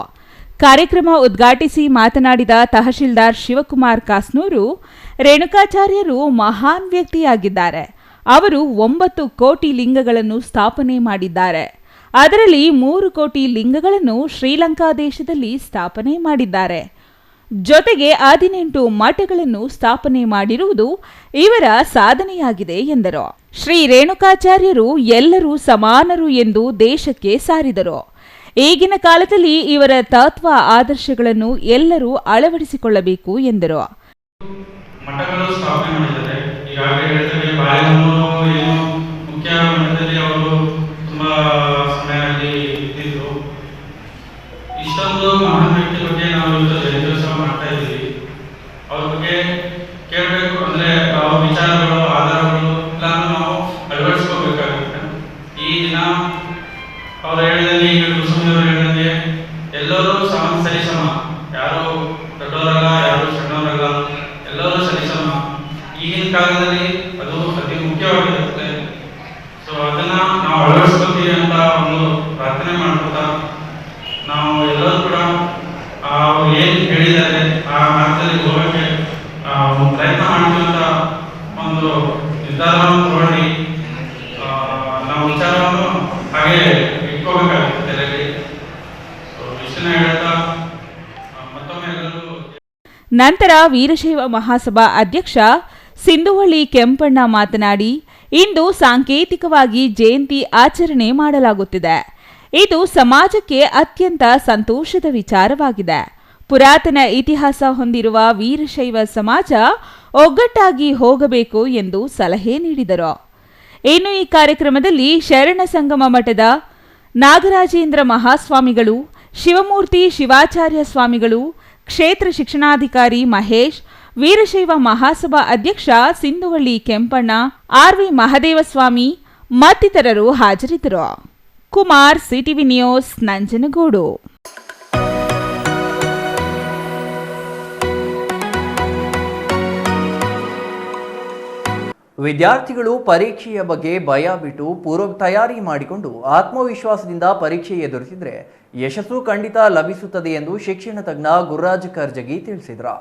ಕಾರ್ಯಕ್ರಮ ಉದ್ಘಾಟಿಸಿ ಮಾತನಾಡಿದ ತಹಶೀಲ್ದಾರ್ ಶಿವಕುಮಾರ್ ಕಾಸ್ನೂರು, ರೇಣುಕಾಚಾರ್ಯರು ಮಹಾನ್ ವ್ಯಕ್ತಿಯಾಗಿದ್ದಾರೆ. ಅವರು 9 ಕೋಟಿ ಲಿಂಗಗಳನ್ನು ಸ್ಥಾಪನೆ ಮಾಡಿದ್ದಾರೆ. ಅದರಲ್ಲಿ 3 ಕೋಟಿ ಲಿಂಗಗಳನ್ನು ಶ್ರೀಲಂಕಾ ದೇಶದಲ್ಲಿ ಸ್ಥಾಪನೆ ಮಾಡಿದ್ದಾರೆ. ಜೊತೆಗೆ 18 ಮಠಗಳನ್ನು ಸ್ಥಾಪನೆ ಮಾಡಿರುವುದು ಇವರ ಸಾಧನೆಯಾಗಿದೆ ಎಂದರು. ಶ್ರೀ ರೇಣುಕಾಚಾರ್ಯರು ಎಲ್ಲರೂ ಸಮಾನರು ಎಂದು ದೇಶಕ್ಕೆ ಸಾರಿದರು. ಈಗಿನ ಕಾಲದಲ್ಲಿ ಇವರ ತತ್ವ ಆದರ್ಶಗಳನ್ನು ಎಲ್ಲರೂ ಅಳವಡಿಸಿಕೊಳ್ಳಬೇಕು ಎಂದರು. ಮಠಗಳು ಸ್ಥಾಪನೆ ಮಾಡಿದ್ದಾರೆ. ಈಗಾಗಲೇ ಹೇಳಿದರೆ ಬಾಳೆಹೊನ್ನೂರು ಏನು ಮುಖ್ಯ ಮಠದಲ್ಲಿ ಅವರು ತುಂಬಾ ಸಮಯ ಅಲ್ಲಿ ಇದ್ದಿದ್ರು. ಇಷ್ಟೊಂದು ಮಹಾನ್ ವ್ಯಕ್ತಿ ಬಗ್ಗೆ ನಾವು ಜಯಂತ್ಯೋತ್ಸವ ಮಾಡ್ತಾ ಇದ್ದೀವಿ. ಅವ್ರ ಬಗ್ಗೆ ಕೇಳಬೇಕು ಅಂದ್ರೆ ಅವ್ರ ವಿಚಾರಗಳು ಆಧಾರಗಳು ಎಲ್ಲಾನು ನಾವು ಅಳವಡಿಸ್ಕೋಬೇಕಾಗುತ್ತೆ. ಈ ದಿನ ಅವ್ರು ಹೇಳಿದಂಗೆ, ಈಗ ಕುಸುಮದವರು ಹೇಳಿದಂಗೆ ಎಲ್ಲರೂ ಸರಿಸಮ, ಯಾರು ದೊಡ್ಡವರಲ್ಲ ಯಾರು ಸಣ್ಣವರಲ್ಲ, ಎಲ್ಲರೂ ಸರಿಸಮ. ಈಗಿನ ಕಾಲದಲ್ಲಿ ಅದು ಅತಿ ಮುಖ್ಯವಾಗಿರುತ್ತೆ. ಸೊ ಅದನ್ನ ನಾವು ಅಳವಡಿಸ್ಕೊತೀವಿ ಅಂತ ಒಂದು ಪ್ರಾರ್ಥನೆ ಮಾಡ್ಕೊತಾ ನಾವು ಎಲ್ಲರೂ ಕೂಡ ಅವ್ರು ಏನು ಹೇಳಿದ್ದಾರೆ ಆ ಮಾರ್ಗದಲ್ಲಿ ಹೋಗಕ್ಕೆ ಪ್ರಯತ್ನ ಮಾಡ್ತೀವಿ ಅಂತ ಒಂದು ನಿರ್ಧಾರವನ್ನು ತಗೊಂಡು ನಾವು ವಿಚಾರವನ್ನು ಹಾಗೆ ಇಟ್ಕೋಬೇಕಾಗುತ್ತೆ ತಲೆಯಲ್ಲಿ. ಇಷ್ಟನ್ನ ಹೇಳ್ತಾ ಮತ್ತೊಮ್ಮೆ ಎಲ್ಲರೂ. ನಂತರ ವೀರಶೈವ ಮಹಾಸಭಾ ಅಧ್ಯಕ್ಷ ಸಿಂಧುವಳ್ಳಿ ಕೆಂಪಣ್ಣ ಮಾತನಾಡಿ, ಇಂದು ಸಾಂಕೇತಿಕವಾಗಿ ಜಯಂತಿ ಆಚರಣೆ ಮಾಡಲಾಗುತ್ತಿದೆ. ಇದು ಸಮಾಜಕ್ಕೆ ಅತ್ಯಂತ ಸಂತೋಷದ ವಿಚಾರವಾಗಿದೆ. ಪುರಾತನ ಇತಿಹಾಸ ಹೊಂದಿರುವ ವೀರಶೈವ ಸಮಾಜ ಒಗ್ಗಟ್ಟಾಗಿ ಹೋಗಬೇಕು ಎಂದು ಸಲಹೆ ನೀಡಿದರು. ಇನ್ನು ಈ ಕಾರ್ಯಕ್ರಮದಲ್ಲಿ ಶರಣ ಸಂಗಮ ಮಠದ ನಾಗರಾಜೇಂದ್ರ ಮಹಾಸ್ವಾಮಿಗಳು, ಶಿವಮೂರ್ತಿ ಶಿವಾಚಾರ್ಯ ಸ್ವಾಮಿಗಳು, ಕ್ಷೇತ್ರ ಶಿಕ್ಷಣಾಧಿಕಾರಿ ಮಹೇಶ್, ವೀರಶೈವ ಮಹಾಸಭಾ ಅಧ್ಯಕ್ಷ ಸಿಂಧುವಳ್ಳಿ ಕೆಂಪಣ್ಣ, ಆರ್ವಿ ಮಹದೇವಸ್ವಾಮಿ ಮತ್ತಿತರರು ಹಾಜರಿದ್ದರು. Kumar, CTV news, Nanjangud. ವಿದ್ಯಾರ್ಥಿಗಳು ಪರೀಕ್ಷೆಯ ಬಗ್ಗೆ ಭಯ ಬಿಟ್ಟು ಪೂರ್ವ ತಯಾರಿ ಮಾಡಿಕೊಂಡು ಆತ್ಮವಿಶ್ವಾಸದಿಂದ ಪರೀಕ್ಷೆ ಎದುರಿಸಿದರೆ ಯಶಸ್ಸು ಖಂಡಿತ ಲಭಿಸುತ್ತದೆ ಎಂದು ಶಿಕ್ಷಣ ತಜ್ಞ ಗುರುರಾಜ್ ಕರ್ಜಗಿ ತಿಳಿಸಿದರು.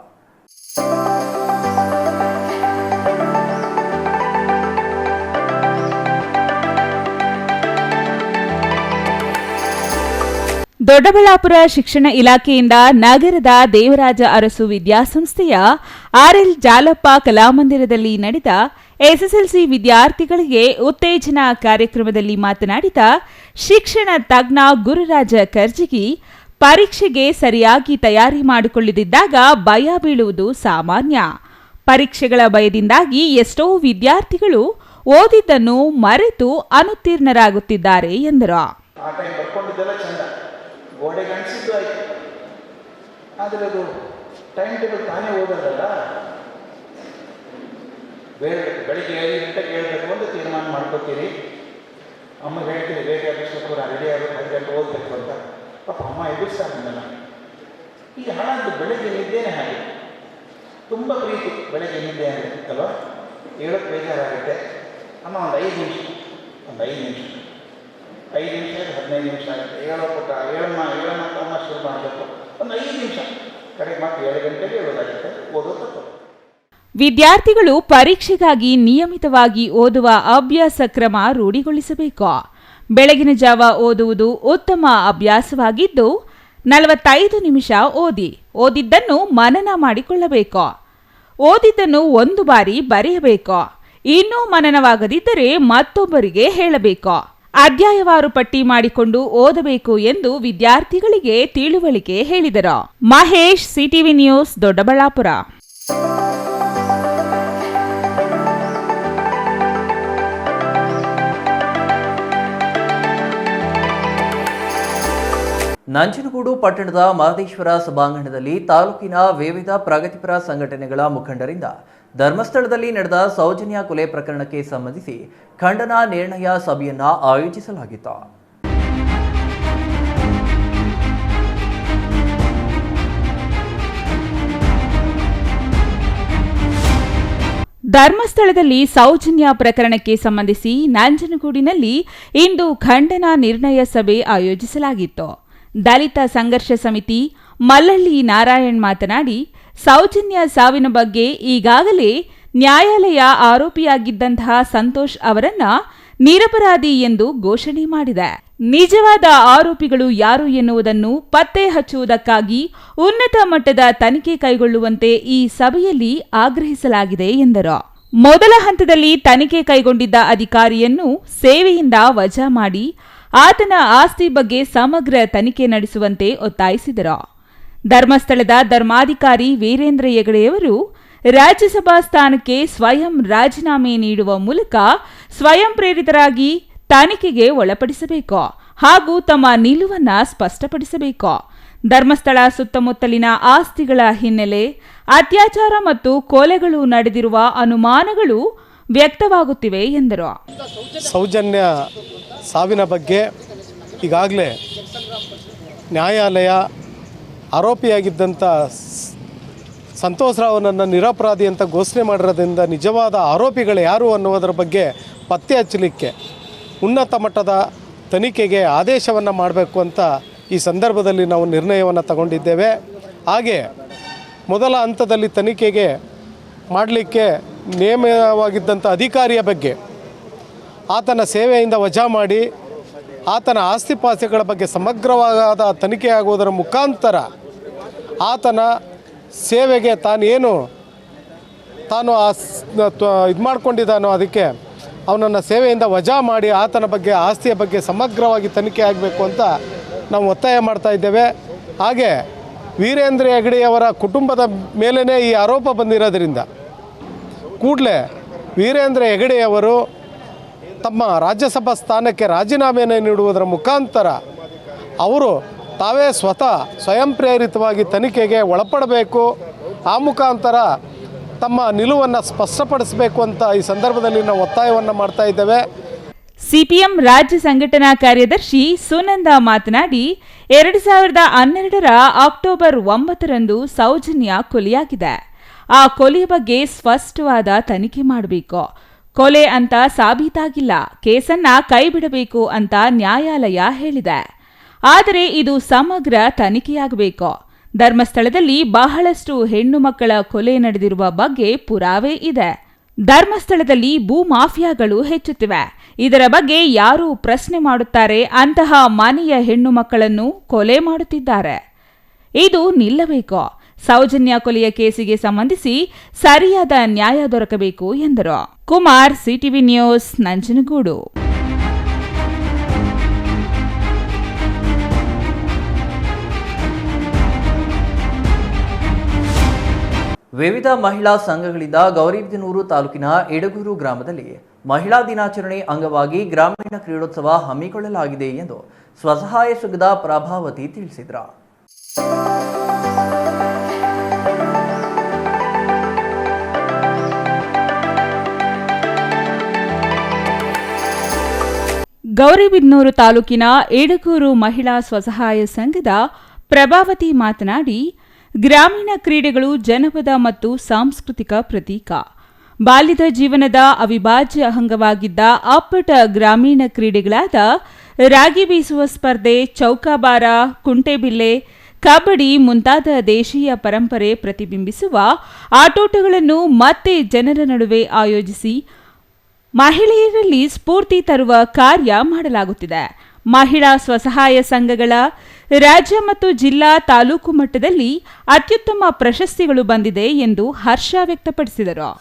ದೊಡ್ಡಬಳ್ಳಾಪುರ ಶಿಕ್ಷಣ ಇಲಾಖೆಯಿಂದ ನಗರದ ದೇವರಾಜ ಅರಸು ವಿದ್ಯಾಸಂಸ್ಥೆಯ ಆರ್ಎಲ್ ಜಾಲಪ್ಪ ಕಲಾಮಂದಿರದಲ್ಲಿ ನಡೆದ ಎಸ್ಎಸ್ಎಲ್ಸಿ ವಿದ್ಯಾರ್ಥಿಗಳಿಗೆ ಉತ್ತೇಜನ ಕಾರ್ಯಕ್ರಮದಲ್ಲಿ ಮಾತನಾಡಿದ ಶಿಕ್ಷಣ ತಜ್ಞ ಗುರುರಾಜ ಕರ್ಜಗಿ, ಪರೀಕ್ಷೆಗೆ ಸರಿಯಾಗಿ ತಯಾರಿ ಮಾಡಿಕೊಳ್ಳದಿದ್ದಾಗ ಭಯ ಬೀಳುವುದು ಸಾಮಾನ್ಯ. ಪರೀಕ್ಷೆಗಳ ಭಯದಿಂದಾಗಿ ಎಷ್ಟೋ ವಿದ್ಯಾರ್ಥಿಗಳು ಓದಿದ್ದನ್ನು ಮರೆತು ಅನುತ್ತೀರ್ಣರಾಗುತ್ತಿದ್ದಾರೆ ಎಂದರು. ಗೋಡೆಗೆ ಅನಿಸಿದ್ದು ಆಯಿತು, ಆದರೆ ಅದು ಟೈಮ್ ಟೇಬಲ್ ತಾನೇ ಓದೋದಲ್ಲ. ಬೆಳಿಗ್ಗೆ 5 ಗಂಟೆಗೆ ಹೇಳ್ಬೇಕು ಅಂತ ತೀರ್ಮಾನ ಮಾಡ್ಕೋತೀರಿ. ಅಮ್ಮ ಹೇಳ್ತೀರಿ ಬೇಗ ಎಬ್ಬಿಸ್ಬೇಕು, ರೆಡಿ ಆಗಬೇಕು, 5 ಗಂಟೆ ಓದಬೇಕು ಅಂತ. ಪಾಪ ಅಮ್ಮ ಎಬ್ಬಿಸ್ತಾರಲ್ಲ. ಈಗ ಹಾಳಾದ್ದು ಬೆಳಗ್ಗೆ ನಿದ್ದೆನೇ ಹಾಗೆ. ತುಂಬ ಪ್ರೀತಿ ಬೆಳಗ್ಗೆ ನಿದ್ದೆ ಅಂದರೆ ಅಲ್ವಾ, ಹೇಳೋಕ್ಕೆ ಬೇಜಾರಾಗುತ್ತೆ. ಅಮ್ಮ ಒಂದು 5 ನಿಮಿಷ 5 ನಿಮಿಷ 15 ನಿಮಿಷ ಆಗುತ್ತೆ. ಹೇಳಮ್ಮ ಅಮ್ಮ ಶುರು ಮಾಡಬೇಕು. ಒಂದು 5 ನಿಮಿಷ ಕಡೆಗೆ ಮತ್ತೆ 7 ಗಂಟೆಗೆ ಹೇಳೋದಾಗುತ್ತೆ. ಓದೋ ತಪ್ಪು. ವಿದ್ಯಾರ್ಥಿಗಳು ಪರೀಕ್ಷೆಗಾಗಿ ನಿಯಮಿತವಾಗಿ ಓದುವ ಅಭ್ಯಾಸ ಕ್ರಮ ರೂಢಿಗೊಳಿಸಬೇಕು. ಬೆಳಗಿನ ಜಾವ ಓದುವುದು ಉತ್ತಮ ಅಭ್ಯಾಸವಾಗಿದ್ದು 45 ನಿಮಿಷ ಓದಿದ್ದನ್ನು ಮನನ ಮಾಡಿಕೊಳ್ಳಬೇಕು. ಓದಿದ್ದನ್ನು 1 ಬಾರಿ ಬರೆಯಬೇಕು. ಇನ್ನೂ ಮನನವಾಗದಿದ್ದರೆ ಮತ್ತೊಬ್ಬರಿಗೆ ಹೇಳಬೇಕು. ಅಧ್ಯಾಯವಾರು ಪಟ್ಟಿ ಮಾಡಿಕೊಂಡು ಓದಬೇಕು ಎಂದು ವಿದ್ಯಾರ್ಥಿಗಳಿಗೆ ತಿಳುವಳಿಕೆ ಹೇಳಿದರು. Mahesh, CTV news, Doddaballapur. ನಂಜನಗೂಡು ಪಟ್ಟಣದ ಮಹದೇಶ್ವರ ಸಭಾಂಗಣದಲ್ಲಿ ತಾಲೂಕಿನ ವಿವಿಧ ಪ್ರಗತಿಪರ ಸಂಘಟನೆಗಳ ಮುಖಂಡರಿಂದ ಧರ್ಮಸ್ಥಳದಲ್ಲಿ ನಡೆದ ಸೌಜನ್ಯ ಕೊಲೆ ಪ್ರಕರಣಕ್ಕೆ ಸಂಬಂಧಿಸಿ ಖಂಡನಾ ನಿರ್ಣಯ ಸಭೆಯನ್ನ ಆಯೋಜಿಸಲಾಗಿತ್ತು. ಧರ್ಮಸ್ಥಳದಲ್ಲಿ ಸೌಜನ್ಯ ಪ್ರಕರಣಕ್ಕೆ ಸಂಬಂಧಿಸಿ ನಂಜನಗೂಡಿನಲ್ಲಿ ಇಂದು ಖಂಡನಾ ನಿರ್ಣಯ ಸಭೆ ಆಯೋಜಿಸಲಾಗಿತ್ತು. ದಲಿತ ಸಂಘರ್ಷ ಸಮಿತಿ ಮಲ್ಲಳ್ಳಿ ನಾರಾಯಣ್ ಮಾತನಾಡಿ, ಸೌಜನ್ಯ ಸಾವಿನ ಬಗ್ಗೆ ಈಗಾಗಲೇ ನ್ಯಾಯಾಲಯ ಆರೋಪಿಯಾಗಿದ್ದಂತಹ ಸಂತೋಷ್ ಅವರನ್ನ ನಿರಪರಾಧಿ ಎಂದು ಘೋಷಣೆ ಮಾಡಿದೆ. ನಿಜವಾದ ಆರೋಪಿಗಳು ಯಾರು ಎನ್ನುವುದನ್ನು ಪತ್ತೆ ಹಚ್ಚುವುದಕ್ಕಾಗಿ ಉನ್ನತ ಮಟ್ಟದ ತನಿಖೆ ಕೈಗೊಳ್ಳುವಂತೆ ಈ ಸಭೆಯಲ್ಲಿ ಆಗ್ರಹಿಸಲಾಗಿದೆ ಎಂದರು. ಮೊದಲ ಹಂತದಲ್ಲಿ ತನಿಖೆ ಕೈಗೊಂಡಿದ್ದ ಅಧಿಕಾರಿಯನ್ನು ಸೇವೆಯಿಂದ ವಜಾ ಮಾಡಿ ಆತನ ಆಸ್ತಿ ಬಗ್ಗೆ ಸಮಗ್ರ ತನಿಖೆ ನಡೆಸುವಂತೆ ಒತ್ತಾಯಿಸಿದರು. ಧರ್ಮಸ್ಥಳದ ಧರ್ಮಾಧಿಕಾರಿ ವೀರೇಂದ್ರ ಹೆಗಡೆಯವರು ರಾಜ್ಯಸಭಾ ಸ್ಥಾನಕ್ಕೆ ಸ್ವಯಂ ರಾಜೀನಾಮೆ ನೀಡುವ ಮೂಲಕ ಸ್ವಯಂ ಪ್ರೇರಿತರಾಗಿ ತನಿಖೆಗೆ ಒಳಪಡಿಸಬೇಕು ಹಾಗೂ ತಮ್ಮ ನಿಲುವನ್ನು ಸ್ಪಷ್ಟಪಡಿಸಬೇಕು. ಧರ್ಮಸ್ಥಳ ಸುತ್ತಮುತ್ತಲಿನ ಆಸ್ತಿಗಳ ಹಿನ್ನೆಲೆ, ಅತ್ಯಾಚಾರ ಮತ್ತು ಕೊಲೆಗಳು ನಡೆದಿರುವ ಅನುಮಾನಗಳು ವ್ಯಕ್ತವಾಗುತ್ತಿವೆ ಎಂದರು. ಸೌಜನ್ಯ ಸಾವಿನ ಬಗ್ಗೆ ಈಗಾಗಲೇ ನ್ಯಾಯಾಲಯ ಆರೋಪಿಯಾಗಿದ್ದಂಥ ಸಂತೋಷ್ ರಾವ್ನನ್ನು ನಿರಪರಾಧಿ ಅಂತ ಘೋಷಣೆ ಮಾಡಿರೋದ್ರಿಂದ ನಿಜವಾದ ಆರೋಪಿಗಳು ಯಾರು ಅನ್ನುವುದರ ಬಗ್ಗೆ ಪತ್ತೆ ಹಚ್ಚಲಿಕ್ಕೆ ಉನ್ನತ ಮಟ್ಟದ ತನಿಖೆಗೆ ಆದೇಶವನ್ನು ಮಾಡಬೇಕು ಅಂತ ಈ ಸಂದರ್ಭದಲ್ಲಿ ನಾವು ನಿರ್ಣಯವನ್ನು ತಗೊಂಡಿದ್ದೇವೆ. ಹಾಗೆ ಮೊದಲ ಹಂತದಲ್ಲಿ ತನಿಖೆಗೆ ಮಾಡಲಿಕ್ಕೆ ನೇಮವಾಗಿದ್ದಂಥ ಅಧಿಕಾರಿಯ ಬಗ್ಗೆ ಆತನ ಸೇವೆಯಿಂದ ವಜಾ ಮಾಡಿ ಆತನ ಆಸ್ತಿಪಾಸ್ತಿಗಳ ಬಗ್ಗೆ ಸಮಗ್ರವಾದ ತನಿಖೆ ಆಗುವುದರ ಮುಖಾಂತರ ಆತನ ಸೇವೆಗೆ ತಾನು ಇದು ಮಾಡ್ಕೊಂಡಿದ್ದಾನೋ ಅದಕ್ಕೆ ಅವನನ್ನು ಸೇವೆಯಿಂದ ವಜಾ ಮಾಡಿ ಆತನ ಬಗ್ಗೆ ಆಸ್ತಿಯ ಬಗ್ಗೆ ಸಮಗ್ರವಾಗಿ ತನಿಖೆ ಆಗಬೇಕು ಅಂತ ನಾವು ಒತ್ತಾಯ ಮಾಡ್ತಾ ಇದ್ದೇವೆ. ಹಾಗೆ ವೀರೇಂದ್ರ ಹೆಗಡೆಯವರ ಕುಟುಂಬದ ಮೇಲೇ ಈ ಆರೋಪ ಬಂದಿರೋದ್ರಿಂದ ಕೂಡಲೇ ವೀರೇಂದ್ರ ಹೆಗಡೆಯವರು ತಮ್ಮ ರಾಜ್ಯಸಭಾ ಸ್ಥಾನಕ್ಕೆ ರಾಜೀನಾಮೆಯನ್ನು ನೀಡುವುದರ ಮುಖಾಂತರ ಅವರು ತಾವೇ ಸ್ವಯಂ ಪ್ರೇರಿತವಾಗಿ ತನಿಖೆಗೆ ಒಳಪಡಬೇಕು, ಆ ಮುಖಾಂತರ ತಮ್ಮ ನಿಲುವನ್ನು ಸ್ಪಷ್ಟಪಡಿಸಬೇಕು ಅಂತ ಈ ಸಂದರ್ಭದಲ್ಲಿ ನಾವು ಒತ್ತಾಯವನ್ನು ಮಾಡ್ತಾ ಇದ್ದೇವೆ. ಸಿಪಿಎಂ ರಾಜ್ಯ ಸಂಘಟನಾ ಕಾರ್ಯದರ್ಶಿ ಸುನಂದ ಮಾತನಾಡಿ, 2012 ಅಕ್ಟೋಬರ್ 9 ಸೌಜನ್ಯ ಕೊಲೆಯಾಗಿದೆ. ಆ ಕೊಲೆ ಬಗ್ಗೆ ಸ್ಪಷ್ಟವಾದ ತನಿಖೆ ಮಾಡಬೇಕು. ಕೊಲೆ ಅಂತ ಸಾಬೀತಾಗಿಲ್ಲ, ಕೇಸನ್ನ ಕೈಬಿಡಬೇಕು ಅಂತ ನ್ಯಾಯಾಲಯ ಹೇಳಿದೆ. ಆದರೆ ಇದು ಸಮಗ್ರ ತನಿಖೆಯಾಗಬೇಕು. ಧರ್ಮಸ್ಥಳದಲ್ಲಿ ಬಹಳಷ್ಟು ಹೆಣ್ಣು ಮಕ್ಕಳ ಕೊಲೆ ನಡೆದಿರುವ ಬಗ್ಗೆ ಪುರಾವೆ ಇದೆ. ಧರ್ಮಸ್ಥಳದಲ್ಲಿ ಭೂ ಮಾಫಿಯಾಗಳು ಹೆಚ್ಚುತ್ತಿವೆ. ಇದರ ಬಗ್ಗೆ ಯಾರು ಪ್ರಶ್ನೆ ಮಾಡುತ್ತಾರೆ? ಅಂತಹ ಮನೆಯ ಹೆಣ್ಣು ಮಕ್ಕಳನ್ನು ಕೊಲೆ ಮಾಡುತ್ತಿದ್ದಾರೆ. ಇದು ನಿಲ್ಲಬೇಕು. ಸೌಜನ್ಯ ಕೊಲೆಯ ಕೇಸಿಗೆ ಸಂಬಂಧಿಸಿ ಸರಿಯಾದ ನ್ಯಾಯ ದೊರಕಬೇಕು ಎಂದರು. Kumar, CTV news, Nanjangud. ವಿವಿಧ ಮಹಿಳಾ ಸಂಘಗಳಿಂದ ಗೌರಿಬಿದನೂರು ತಾಲೂಕಿನ ಇಡಗೂರು ಗ್ರಾಮದಲ್ಲಿ ಮಹಿಳಾ ದಿನಾಚರಣೆ ಅಂಗವಾಗಿ ಗ್ರಾಮೀಣ ಕ್ರೀಡೋತ್ಸವ ಹಮ್ಮಿಕೊಳ್ಳಲಾಗಿದೆ ಎಂದು ಸ್ವಸಹಾಯ ಸಂಘದ ಪ್ರಭಾವತಿ ತಿಳಿಸಿದರು. ಗೌರಿಬಿದನೂರು ತಾಲೂಕಿನ ಇಡಗೂರು ಮಹಿಳಾ ಸ್ವಸಹಾಯ ಸಂಘದ ಪ್ರಭಾವತಿ ಮಾತನಾಡಿ, ಗ್ರಾಮೀಣ ಕ್ರೀಡೆಗಳು ಜನಪದ ಮತ್ತು ಸಾಂಸ್ಕೃತಿಕ ಪ್ರತೀಕ. ಬಾಲ್ಯದ ಜೀವನದ ಅವಿಭಾಜ್ಯ ಅಂಗವಾಗಿದ್ದ ಅಪ್ಪಟ ಗ್ರಾಮೀಣ ಕ್ರೀಡೆಗಳಾದ ರಾಗಿ ಬೀಸುವ ಸ್ಪರ್ಧೆ, ಚೌಕಾಬಾರ, ಕುಂಟೆಬಿಲ್ಲೆ, ಕಬಡ್ಡಿ ಮುಂತಾದ ದೇಶೀಯ ಪರಂಪರೆ ಪ್ರತಿಬಿಂಬಿಸುವ ಆಟೋಟಗಳನ್ನು ಮತ್ತೆ ಜನರ ನಡುವೆ ಆಯೋಜಿಸಿ ಮಹಿಳೆಯರಲ್ಲಿ ಸ್ಫೂರ್ತಿ ತರುವ ಕಾರ್ಯ ಮಾಡಲಾಗುತ್ತಿದೆ. ಮಹಿಳಾ ಸ್ವಸಹಾಯ ಸಂಘಗಳ ರಾಜ್ಯ ಮತ್ತು ಜಿಲ್ಲಾ ತಾಲೂಕು ಮಟ್ಟದಲ್ಲಿ ಅತ್ಯುತ್ತಮ ಪ್ರಶಸ್ತಿಗಳು ಬಂದಿದೆ ಎಂದು ಹರ್ಷ ವ್ಯಕ್ತಪಡಿಸಿದರು.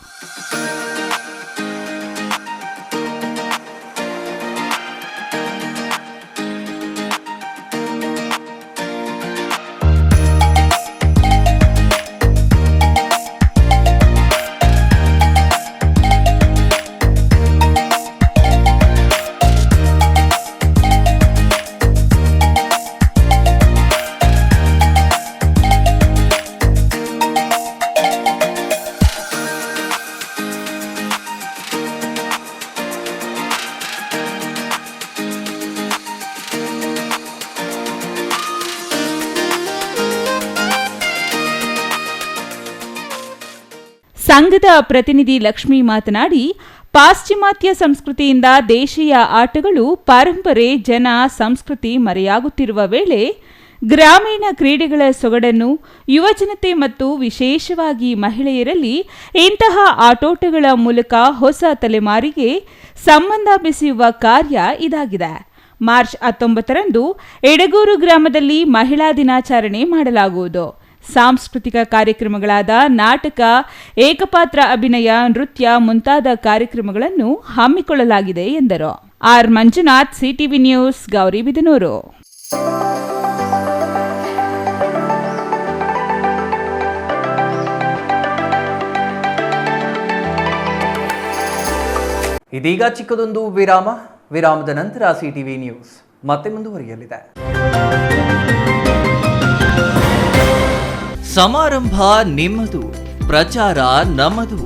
ಸಂಘದ ಪ್ರತಿನಿಧಿ ಲಕ್ಷ್ಮಿ ಮಾತನಾಡಿ, ಪಾಶ್ಚಿಮಾತ್ಯ ಸಂಸ್ಕೃತಿಯಿಂದ ದೇಶೀಯ ಆಟಗಳು, ಪರಂಪರೆ, ಜನ, ಸಂಸ್ಕೃತಿ ಮರೆಯಾಗುತ್ತಿರುವ ವೇಳೆ ಗ್ರಾಮೀಣ ಕ್ರೀಡೆಗಳ ಸೊಗಡನ್ನು ಯುವಜನತೆ ಮತ್ತು ವಿಶೇಷವಾಗಿ ಮಹಿಳೆಯರಲ್ಲಿ ಇಂತಹ ಆಟೋಟಗಳ ಮೂಲಕ ಹೊಸ ತಲೆಮಾರಿಗೆ ಸಂಬಂಧ ಬೆಸೆಯುವ ಕಾರ್ಯ ಇದಾಗಿದೆ. ಮಾರ್ಚ್ 19ರಂದು ಎಡಗೂರು ಗ್ರಾಮದಲ್ಲಿ ಮಹಿಳಾ ದಿನಾಚರಣೆ ಮಾಡಲಾಗುವುದು. ಸಾಂಸ್ಕೃತಿಕ ಕಾರ್ಯಕ್ರಮಗಳಾದ ನಾಟಕ, ಏಕಪಾತ್ರ ಅಭಿನಯ, ನೃತ್ಯ ಮುಂತಾದ ಕಾರ್ಯಕ್ರಮಗಳನ್ನು ಹಮ್ಮಿಕೊಳ್ಳಲಾಗಿದೆ ಎಂದರು. R Manjunath, CTV news, Gauribidanur. ಇದೀಗ ಚಿಕ್ಕದೊಂದು ವಿರಾಮದ ನಂತರ ಸಿಟಿವಿ ನ್ಯೂಸ್ ಮತ್ತೆ ಮುಂದುವರಿಯಲಿದೆ. ಸಮಾರಂಭ ನಿಮ್ಮದು, ಪ್ರಚಾರ ನಮ್ಮದು.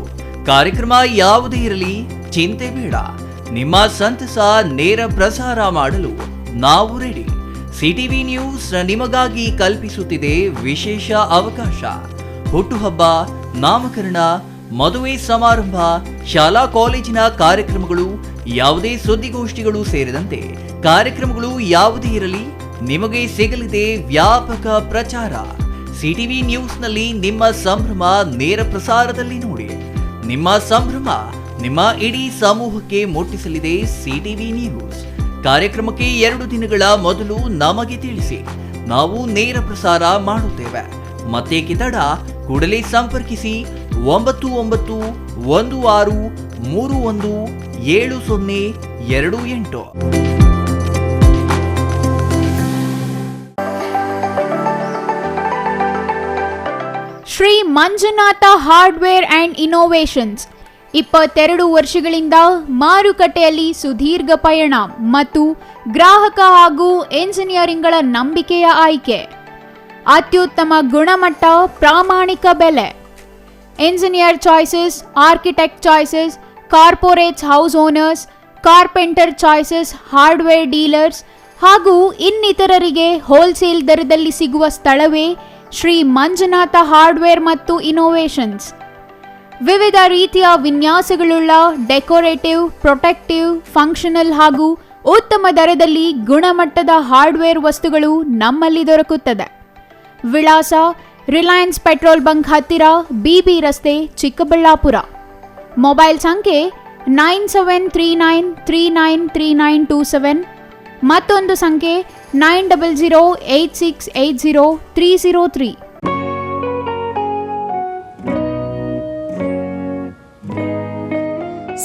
ಕಾರ್ಯಕ್ರಮ ಯಾವುದೇ ಇರಲಿ ಚಿಂತೆ ಬೇಡ. ನಿಮ್ಮ ಸಂತಸ ನೇರ ಪ್ರಸಾರ ಮಾಡಲು ನಾವು ರೆಡಿ. ಸಿಟಿವಿ ನ್ಯೂಸ್ ನಿಮಗಾಗಿ ಕಲ್ಪಿಸುತ್ತಿದೆ ವಿಶೇಷ ಅವಕಾಶ. ಹುಟ್ಟುಹಬ್ಬ, ನಾಮಕರಣ, ಮದುವೆ ಸಮಾರಂಭ, ಶಾಲಾ ಕಾಲೇಜಿನ ಕಾರ್ಯಕ್ರಮಗಳು, ಯಾವುದೇ ಸುದ್ದಿಗೋಷ್ಠಿಗಳು ಸೇರಿದಂತೆ ಕಾರ್ಯಕ್ರಮಗಳು ಯಾವುದೇ ಇರಲಿ ನಿಮಗೆ ಸಿಗಲಿದೆ ವ್ಯಾಪಕ ಪ್ರಚಾರ. ಸಿಟಿವಿ ನ್ಯೂಸ್ನಲ್ಲಿ ನಿಮ್ಮ ಸಂಭ್ರಮ ನೇರ ಪ್ರಸಾರದಲ್ಲಿ ನೋಡಿ. ನಿಮ್ಮ ಸಂಭ್ರಮ ನಿಮ್ಮ ಇಡೀ ಸಮೂಹಕ್ಕೆ ಮುಟ್ಟಿಸಲಿದೆ ಸಿಟಿವಿ ನ್ಯೂಸ್. ಕಾರ್ಯಕ್ರಮಕ್ಕೆ 2 ದಿನಗಳ ಮೊದಲು ನಮಗೆ ತಿಳಿಸಿ, ನಾವು ನೇರ ಪ್ರಸಾರ ಮಾಡುತ್ತೇವೆ. ಮತ್ತೇಕೆ ತಡ, ಕೂಡಲೇ ಸಂಪರ್ಕಿಸಿ 9916317028. Shri Manjunatha hardware and innovations 22 ವರ್ಷಗಳಿಂದ ಮಾರುಕಟ್ಟೆಯಲ್ಲಿ ಸುದೀರ್ಘ ಪಯಣ ಮತ್ತು ಗ್ರಾಹಕ ಹಾಗೂ ಎಂಜಿನಿಯರಿಂಗ್ಗಳ ನಂಬಿಕೆಯ ಆಯ್ಕೆ. ಅತ್ಯುತ್ತಮ ಗುಣಮಟ್ಟ, ಪ್ರಾಮಾಣಿಕ ಬೆಲೆ. Engineer choices, architect choices, corporates, house owners, carpenter choices, hardware dealers ಹಾಗೂ ಇನ್ನಿತರರಿಗೆ ಹೋಲ್ಸೇಲ್ ದರದಲ್ಲಿ ಸಿಗುವ ಸ್ಥಳವೇ ಶ್ರೀ ಮಂಜುನಾಥ ಹಾರ್ಡ್ವೇರ್ ಮತ್ತು ಇನ್ನೋವೇಷನ್ಸ್. ವಿವಿಧ ರೀತಿಯ ವಿನ್ಯಾಸಗಳುಳ್ಳ ಡೆಕೋರೇಟಿವ್, ಪ್ರೊಟೆಕ್ಟಿವ್, ಫಂಕ್ಷನಲ್ ಹಾಗೂ ಉತ್ತಮ ದರದಲ್ಲಿ ಗುಣಮಟ್ಟದ ಹಾರ್ಡ್ವೇರ್ ವಸ್ತುಗಳು ನಮ್ಮಲ್ಲಿ ದೊರಕುತ್ತದೆ. ವಿಳಾಸ: ರಿಲಯನ್ಸ್ ಪೆಟ್ರೋಲ್ ಬಂಕ್ ಹತ್ತಿರ, ಬಿಬಿ ರಸ್ತೆ, ಚಿಕ್ಕಬಳ್ಳಾಪುರ. ಮೊಬೈಲ್ ಸಂಖ್ಯೆ 9739393927, ಮತ್ತೊಂದು ಸಂಖ್ಯೆ 9008680303.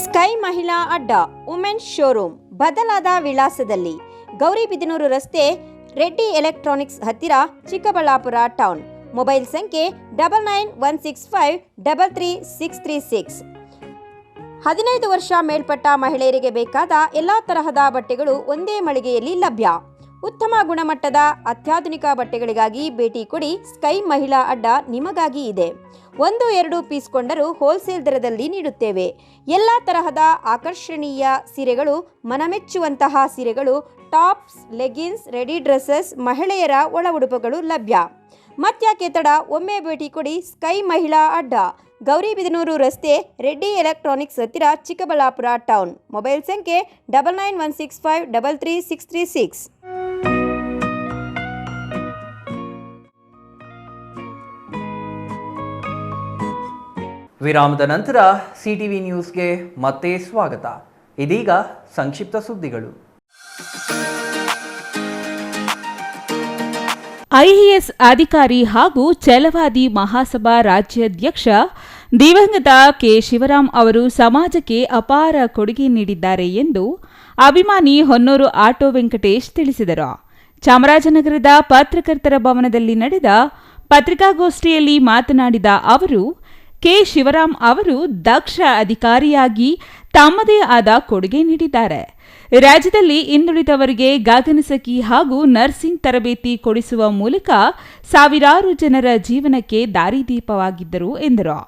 ಸ್ಕೈ ಮಹಿಳಾ ಅಡ್ಡ ವುಮೆನ್ಸ್ ಶೋರೂಮ್ ಬದಲಾದ ವಿಳಾಸದಲ್ಲಿ, ಗೌರಿಬಿದನೂರು ರಸ್ತೆ, ರೆಡ್ಡಿ ಎಲೆಕ್ಟ್ರಾನಿಕ್ಸ್ ಹತ್ತಿರ, ಚಿಕ್ಕಬಳ್ಳಾಪುರ ಟೌನ್. ಮೊಬೈಲ್ ಸಂಖ್ಯೆ 9916533636. 15 ವರ್ಷ ಮೇಲ್ಪಟ್ಟ ಮಹಿಳೆಯರಿಗೆ ಬೇಕಾದ ಎಲ್ಲ ತರಹದ ಬಟ್ಟೆಗಳು ಒಂದೇ ಮಳಿಗೆಯಲ್ಲಿ ಲಭ್ಯ. ಉತ್ತಮ ಗುಣಮಟ್ಟದ ಅತ್ಯಾಧುನಿಕ ಬಟ್ಟೆಗಳಿಗಾಗಿ ಭೇಟಿ ಕೊಡಿ. ಸ್ಕೈ ಮಹಿಳಾ ಅಡ್ಡ ನಿಮಗಾಗಿ ಇದೆ. 1-2 ಪೀಸ್ ಕೊಂಡರೂ ಹೋಲ್ಸೇಲ್ ದರದಲ್ಲಿ ನೀಡುತ್ತೇವೆ. ಎಲ್ಲ ತರಹದ ಆಕರ್ಷಣೀಯ ಸೀರೆಗಳು, ಮನಮೆಚ್ಚುವಂತಹ ಸೀರೆಗಳು, ಟಾಪ್ಸ್, ಲೆಗಿನ್ಸ್, ರೆಡಿ ಡ್ರೆಸ್ಸಸ್, ಮಹಿಳೆಯರ ಒಳ ಉಡುಪುಗಳು ಲಭ್ಯ. ಮತ್ಯಾಕೆ ತಡ, ಒಮ್ಮೆ ಭೇಟಿ ಕೊಡಿ. ಸ್ಕೈ ಮಹಿಳಾ ಅಡ್ಡ, ಗೌರಿಬಿದನೂರು ರಸ್ತೆ, ರೆಡ್ಡಿ ಎಲೆಕ್ಟ್ರಾನಿಕ್ಸ್ ಹತ್ತಿರ, ಚಿಕ್ಕಬಳ್ಳಾಪುರ ಟೌನ್. ಮೊಬೈಲ್ ಸಂಖ್ಯೆ 9916533636. ವಿರಾಮದ ನಂತರ ಸಿಟಿವಿ ನ್ಯೂಸ್ಗೆ ಮತ್ತೆ ಸ್ವಾಗತ. ಇದೀಗ ಸಂಕ್ಷಿಪ್ತ ಸುದ್ದಿಗಳು. ಐಎಎಸ್ ಅಧಿಕಾರಿ ಹಾಗೂ ಛಲವಾದಿ ಮಹಾಸಭಾ ರಾಜ್ಯಾಧ್ಯಕ್ಷ ದಿವಂಗತ ಕೆ. ಶಿವರಾಮ್ ಅವರು ಸಮಾಜಕ್ಕೆ ಅಪಾರ ಕೊಡುಗೆ ನೀಡಿದ್ದಾರೆ ಎಂದು ಅಭಿಮಾನಿ ಹೊನ್ನೂರು ಆಟೋ ವೆಂಕಟೇಶ್ ತಿಳಿಸಿದರು. ಚಾಮರಾಜನಗರದ ಪತ್ರಕರ್ತರ ಭವನದಲ್ಲಿ ನಡೆದ ಪತ್ರಿಕಾಗೋಷ್ಠಿಯಲ್ಲಿ ಮಾತನಾಡಿದ ಅವರು, ಕೆ. ಶಿವರಾಮ್ ಅವರು ದಕ್ಷ ಅಧಿಕಾರಿಯಾಗಿ ತಮ್ಮದೇ ಆದ ಕೊಡುಗೆ ನೀಡಿದ್ದಾರೆ. ರಾಜ್ಯದಲ್ಲಿ ಹಿಂದುಳಿದವರಿಗೆ ಗಗನಸಖಿ ಹಾಗೂ ನರ್ಸಿಂಗ್ ತರಬೇತಿ ಕೊಡಿಸುವ ಮೂಲಕ ಸಾವಿರಾರು ಜನರ ಜೀವನಕ್ಕೆ ದಾರಿದೀಪವಾಗಿದ್ದರು ಎಂದರು.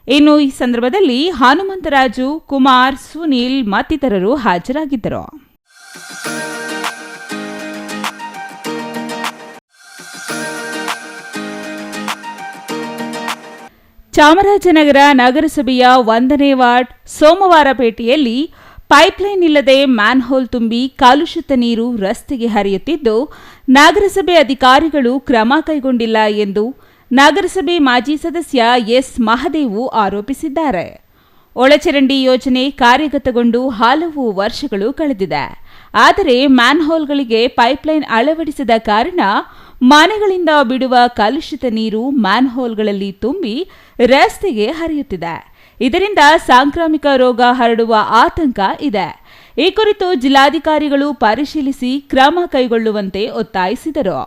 ಇನ್ನು ಈ ಸಂದರ್ಭದಲ್ಲಿ ಹನುಮಂತರಾಜು, ಕುಮಾರ್, ಸುನೀಲ್ ಮತ್ತಿತರರು ಹಾಜರಾಗಿದ್ದರು. ಚಾಮರಾಜನಗರ ನಗರಸಭೆಯ 1ನೇ ವಾರ್ಡ್ ಸೋಮವಾರಪೇಟೆಯಲ್ಲಿ ಪೈಪ್ಲೈನ್ ಇಲ್ಲದೆ ಮ್ಯಾನ್ಹೋಲ್ ತುಂಬಿ ಕಲುಷಿತ ನೀರು ರಸ್ತೆಗೆ ಹರಿಯುತ್ತಿದ್ದು ನಗರಸಭೆ ಅಧಿಕಾರಿಗಳು ಕ್ರಮ ಕೈಗೊಂಡಿಲ್ಲ ಎಂದು ನಗರಸಭೆ ಮಾಜಿ ಸದಸ್ಯ ಎಸ್ ಮಹದೇವು ಆರೋಪಿಸಿದ್ದಾರೆ. ಒಳಚರಂಡಿ ಯೋಜನೆ ಕಾರ್ಯಗತಗೊಂಡು ಹಲವು ವರ್ಷಗಳು ಕಳೆದಿದೆ. ಆದರೆ ಮ್ಯಾನ್ಹೋಲ್ಗಳಿಗೆ ಪೈಪ್ಲೈನ್ ಅಳವಡಿಸದ ಕಾರಣ ಮನೆಗಳಿಂದ ಬಿಡುವ ಕಲುಷಿತ ನೀರು ಮ್ಯಾನ್ಹೋಲ್ಗಳಲ್ಲಿ ತುಂಬಿ ರಸ್ತೆಗೆ ಹರಿಯುತ್ತಿದೆ. ಇದರಿಂದ ಸಾಂಕ್ರಾಮಿಕ ರೋಗ ಹರಡುವ ಆತಂಕ ಇದೆ. ಈ ಕುರಿತು ಜಿಲ್ಲಾಧಿಕಾರಿಗಳು ಪರಿಶೀಲಿಸಿ ಕ್ರಮ ಕೈಗೊಳ್ಳುವಂತೆ ಒತ್ತಾಯಿಸಿದರು.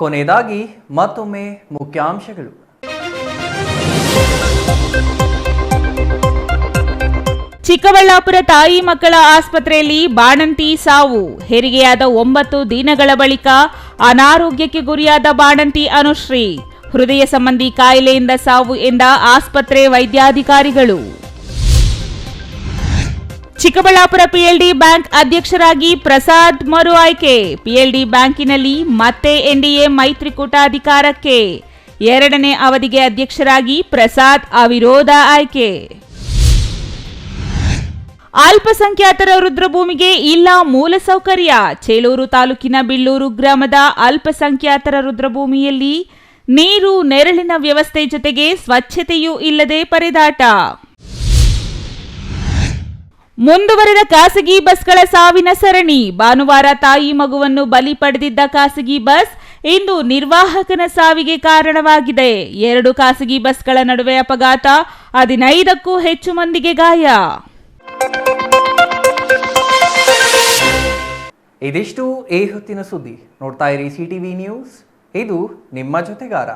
ಕೊನೆಯದಾಗಿ ಮತ್ತೊಮ್ಮೆ ಮುಖ್ಯಾಂಶಗಳು. ಚಿಕ್ಕಬಳ್ಳಾಪುರ ತಾಯಿ ಮಕ್ಕಳ ಆಸ್ಪತ್ರೆಯಲ್ಲಿ ಬಾಣಂತಿ ಸಾವು. ಹೆರಿಗೆಯಾದ 9 ದಿನಗಳ ಬಳಿಕ ಅನಾರೋಗ್ಯಕ್ಕೆ ಗುರಿಯಾದ ಬಾಣಂತಿ ಅನುಶ್ರೀ. ಹೃದಯ ಸಂಬಂಧಿ ಕಾಯಿಲೆಯಿಂದ ಸಾವು ಎಂದ ಆಸ್ಪತ್ರೆ ವೈದ್ಯಾಧಿಕಾರಿಗಳು. ಚಿಕ್ಕಬಳ್ಳಾಪುರ ಪಿಎಲ್ಡಿ ಬ್ಯಾಂಕ್ ಅಧ್ಯಕ್ಷರಾಗಿ ಪ್ರಸಾದ್ ಮರು ಆಯ್ಕೆ. ಪಿಎಲ್ಡಿ ಬ್ಯಾಂಕಿನಲ್ಲಿ ಮತ್ತೆ ಎನ್ಡಿಎ ಮೈತ್ರಿಕೂಟ ಅಧಿಕಾರಕ್ಕೆ. 2ನೇ ಅವಧಿಗೆ ಅಧ್ಯಕ್ಷರಾಗಿ ಪ್ರಸಾದ್ ಅವಿರೋಧ ಆಯ್ಕೆ. ಅಲ್ಪಸಂಖ್ಯಾತರ ರುದ್ರಭೂಮಿಗೆ ಇಲ್ಲ ಮೂಲಸೌಕರ್ಯ. ಚೇಳೂರು ತಾಲೂಕಿನ ಬಿಳ್ಳೂರು ಗ್ರಾಮದ ಅಲ್ಪಸಂಖ್ಯಾತರ ರುದ್ರಭೂಮಿಯಲ್ಲಿ ನೀರು ನೆರಳಿನ ವ್ಯವಸ್ಥೆ ಜೊತೆಗೆ ಸ್ವಚ್ಛತೆಯೂ ಇಲ್ಲದೆ ಪರದಾಟ. ಮುಂದುವರೆದ ಖಾಸಗಿ ಬಸ್ಗಳ ಸಾವಿನ ಸರಣಿ. ಭಾನುವಾರ ತಾಯಿ ಮಗುವನ್ನು ಬಲಿ ಪಡೆದಿದ್ದ ಖಾಸಗಿ ಬಸ್ ಇಂದು ನಿರ್ವಾಹಕನ ಸಾವಿಗೆ ಕಾರಣವಾಗಿದೆ. 2 ಖಾಸಗಿ ಬಸ್ಗಳ ನಡುವೆ ಅಪಘಾತ, 15ಕ್ಕೂ ಹೆಚ್ಚು ಮಂದಿಗೆ ಗಾಯ. ಇದಿಷ್ಟು ಈ ಹೊತ್ತಿನ ಸುದ್ದಿ. ನೋಡ್ತಾ ಇರಿ ಸಿಟಿವಿ ನ್ಯೂಸ್, ಇದು ನಿಮ್ಮ ಜೊತೆಗಾರ.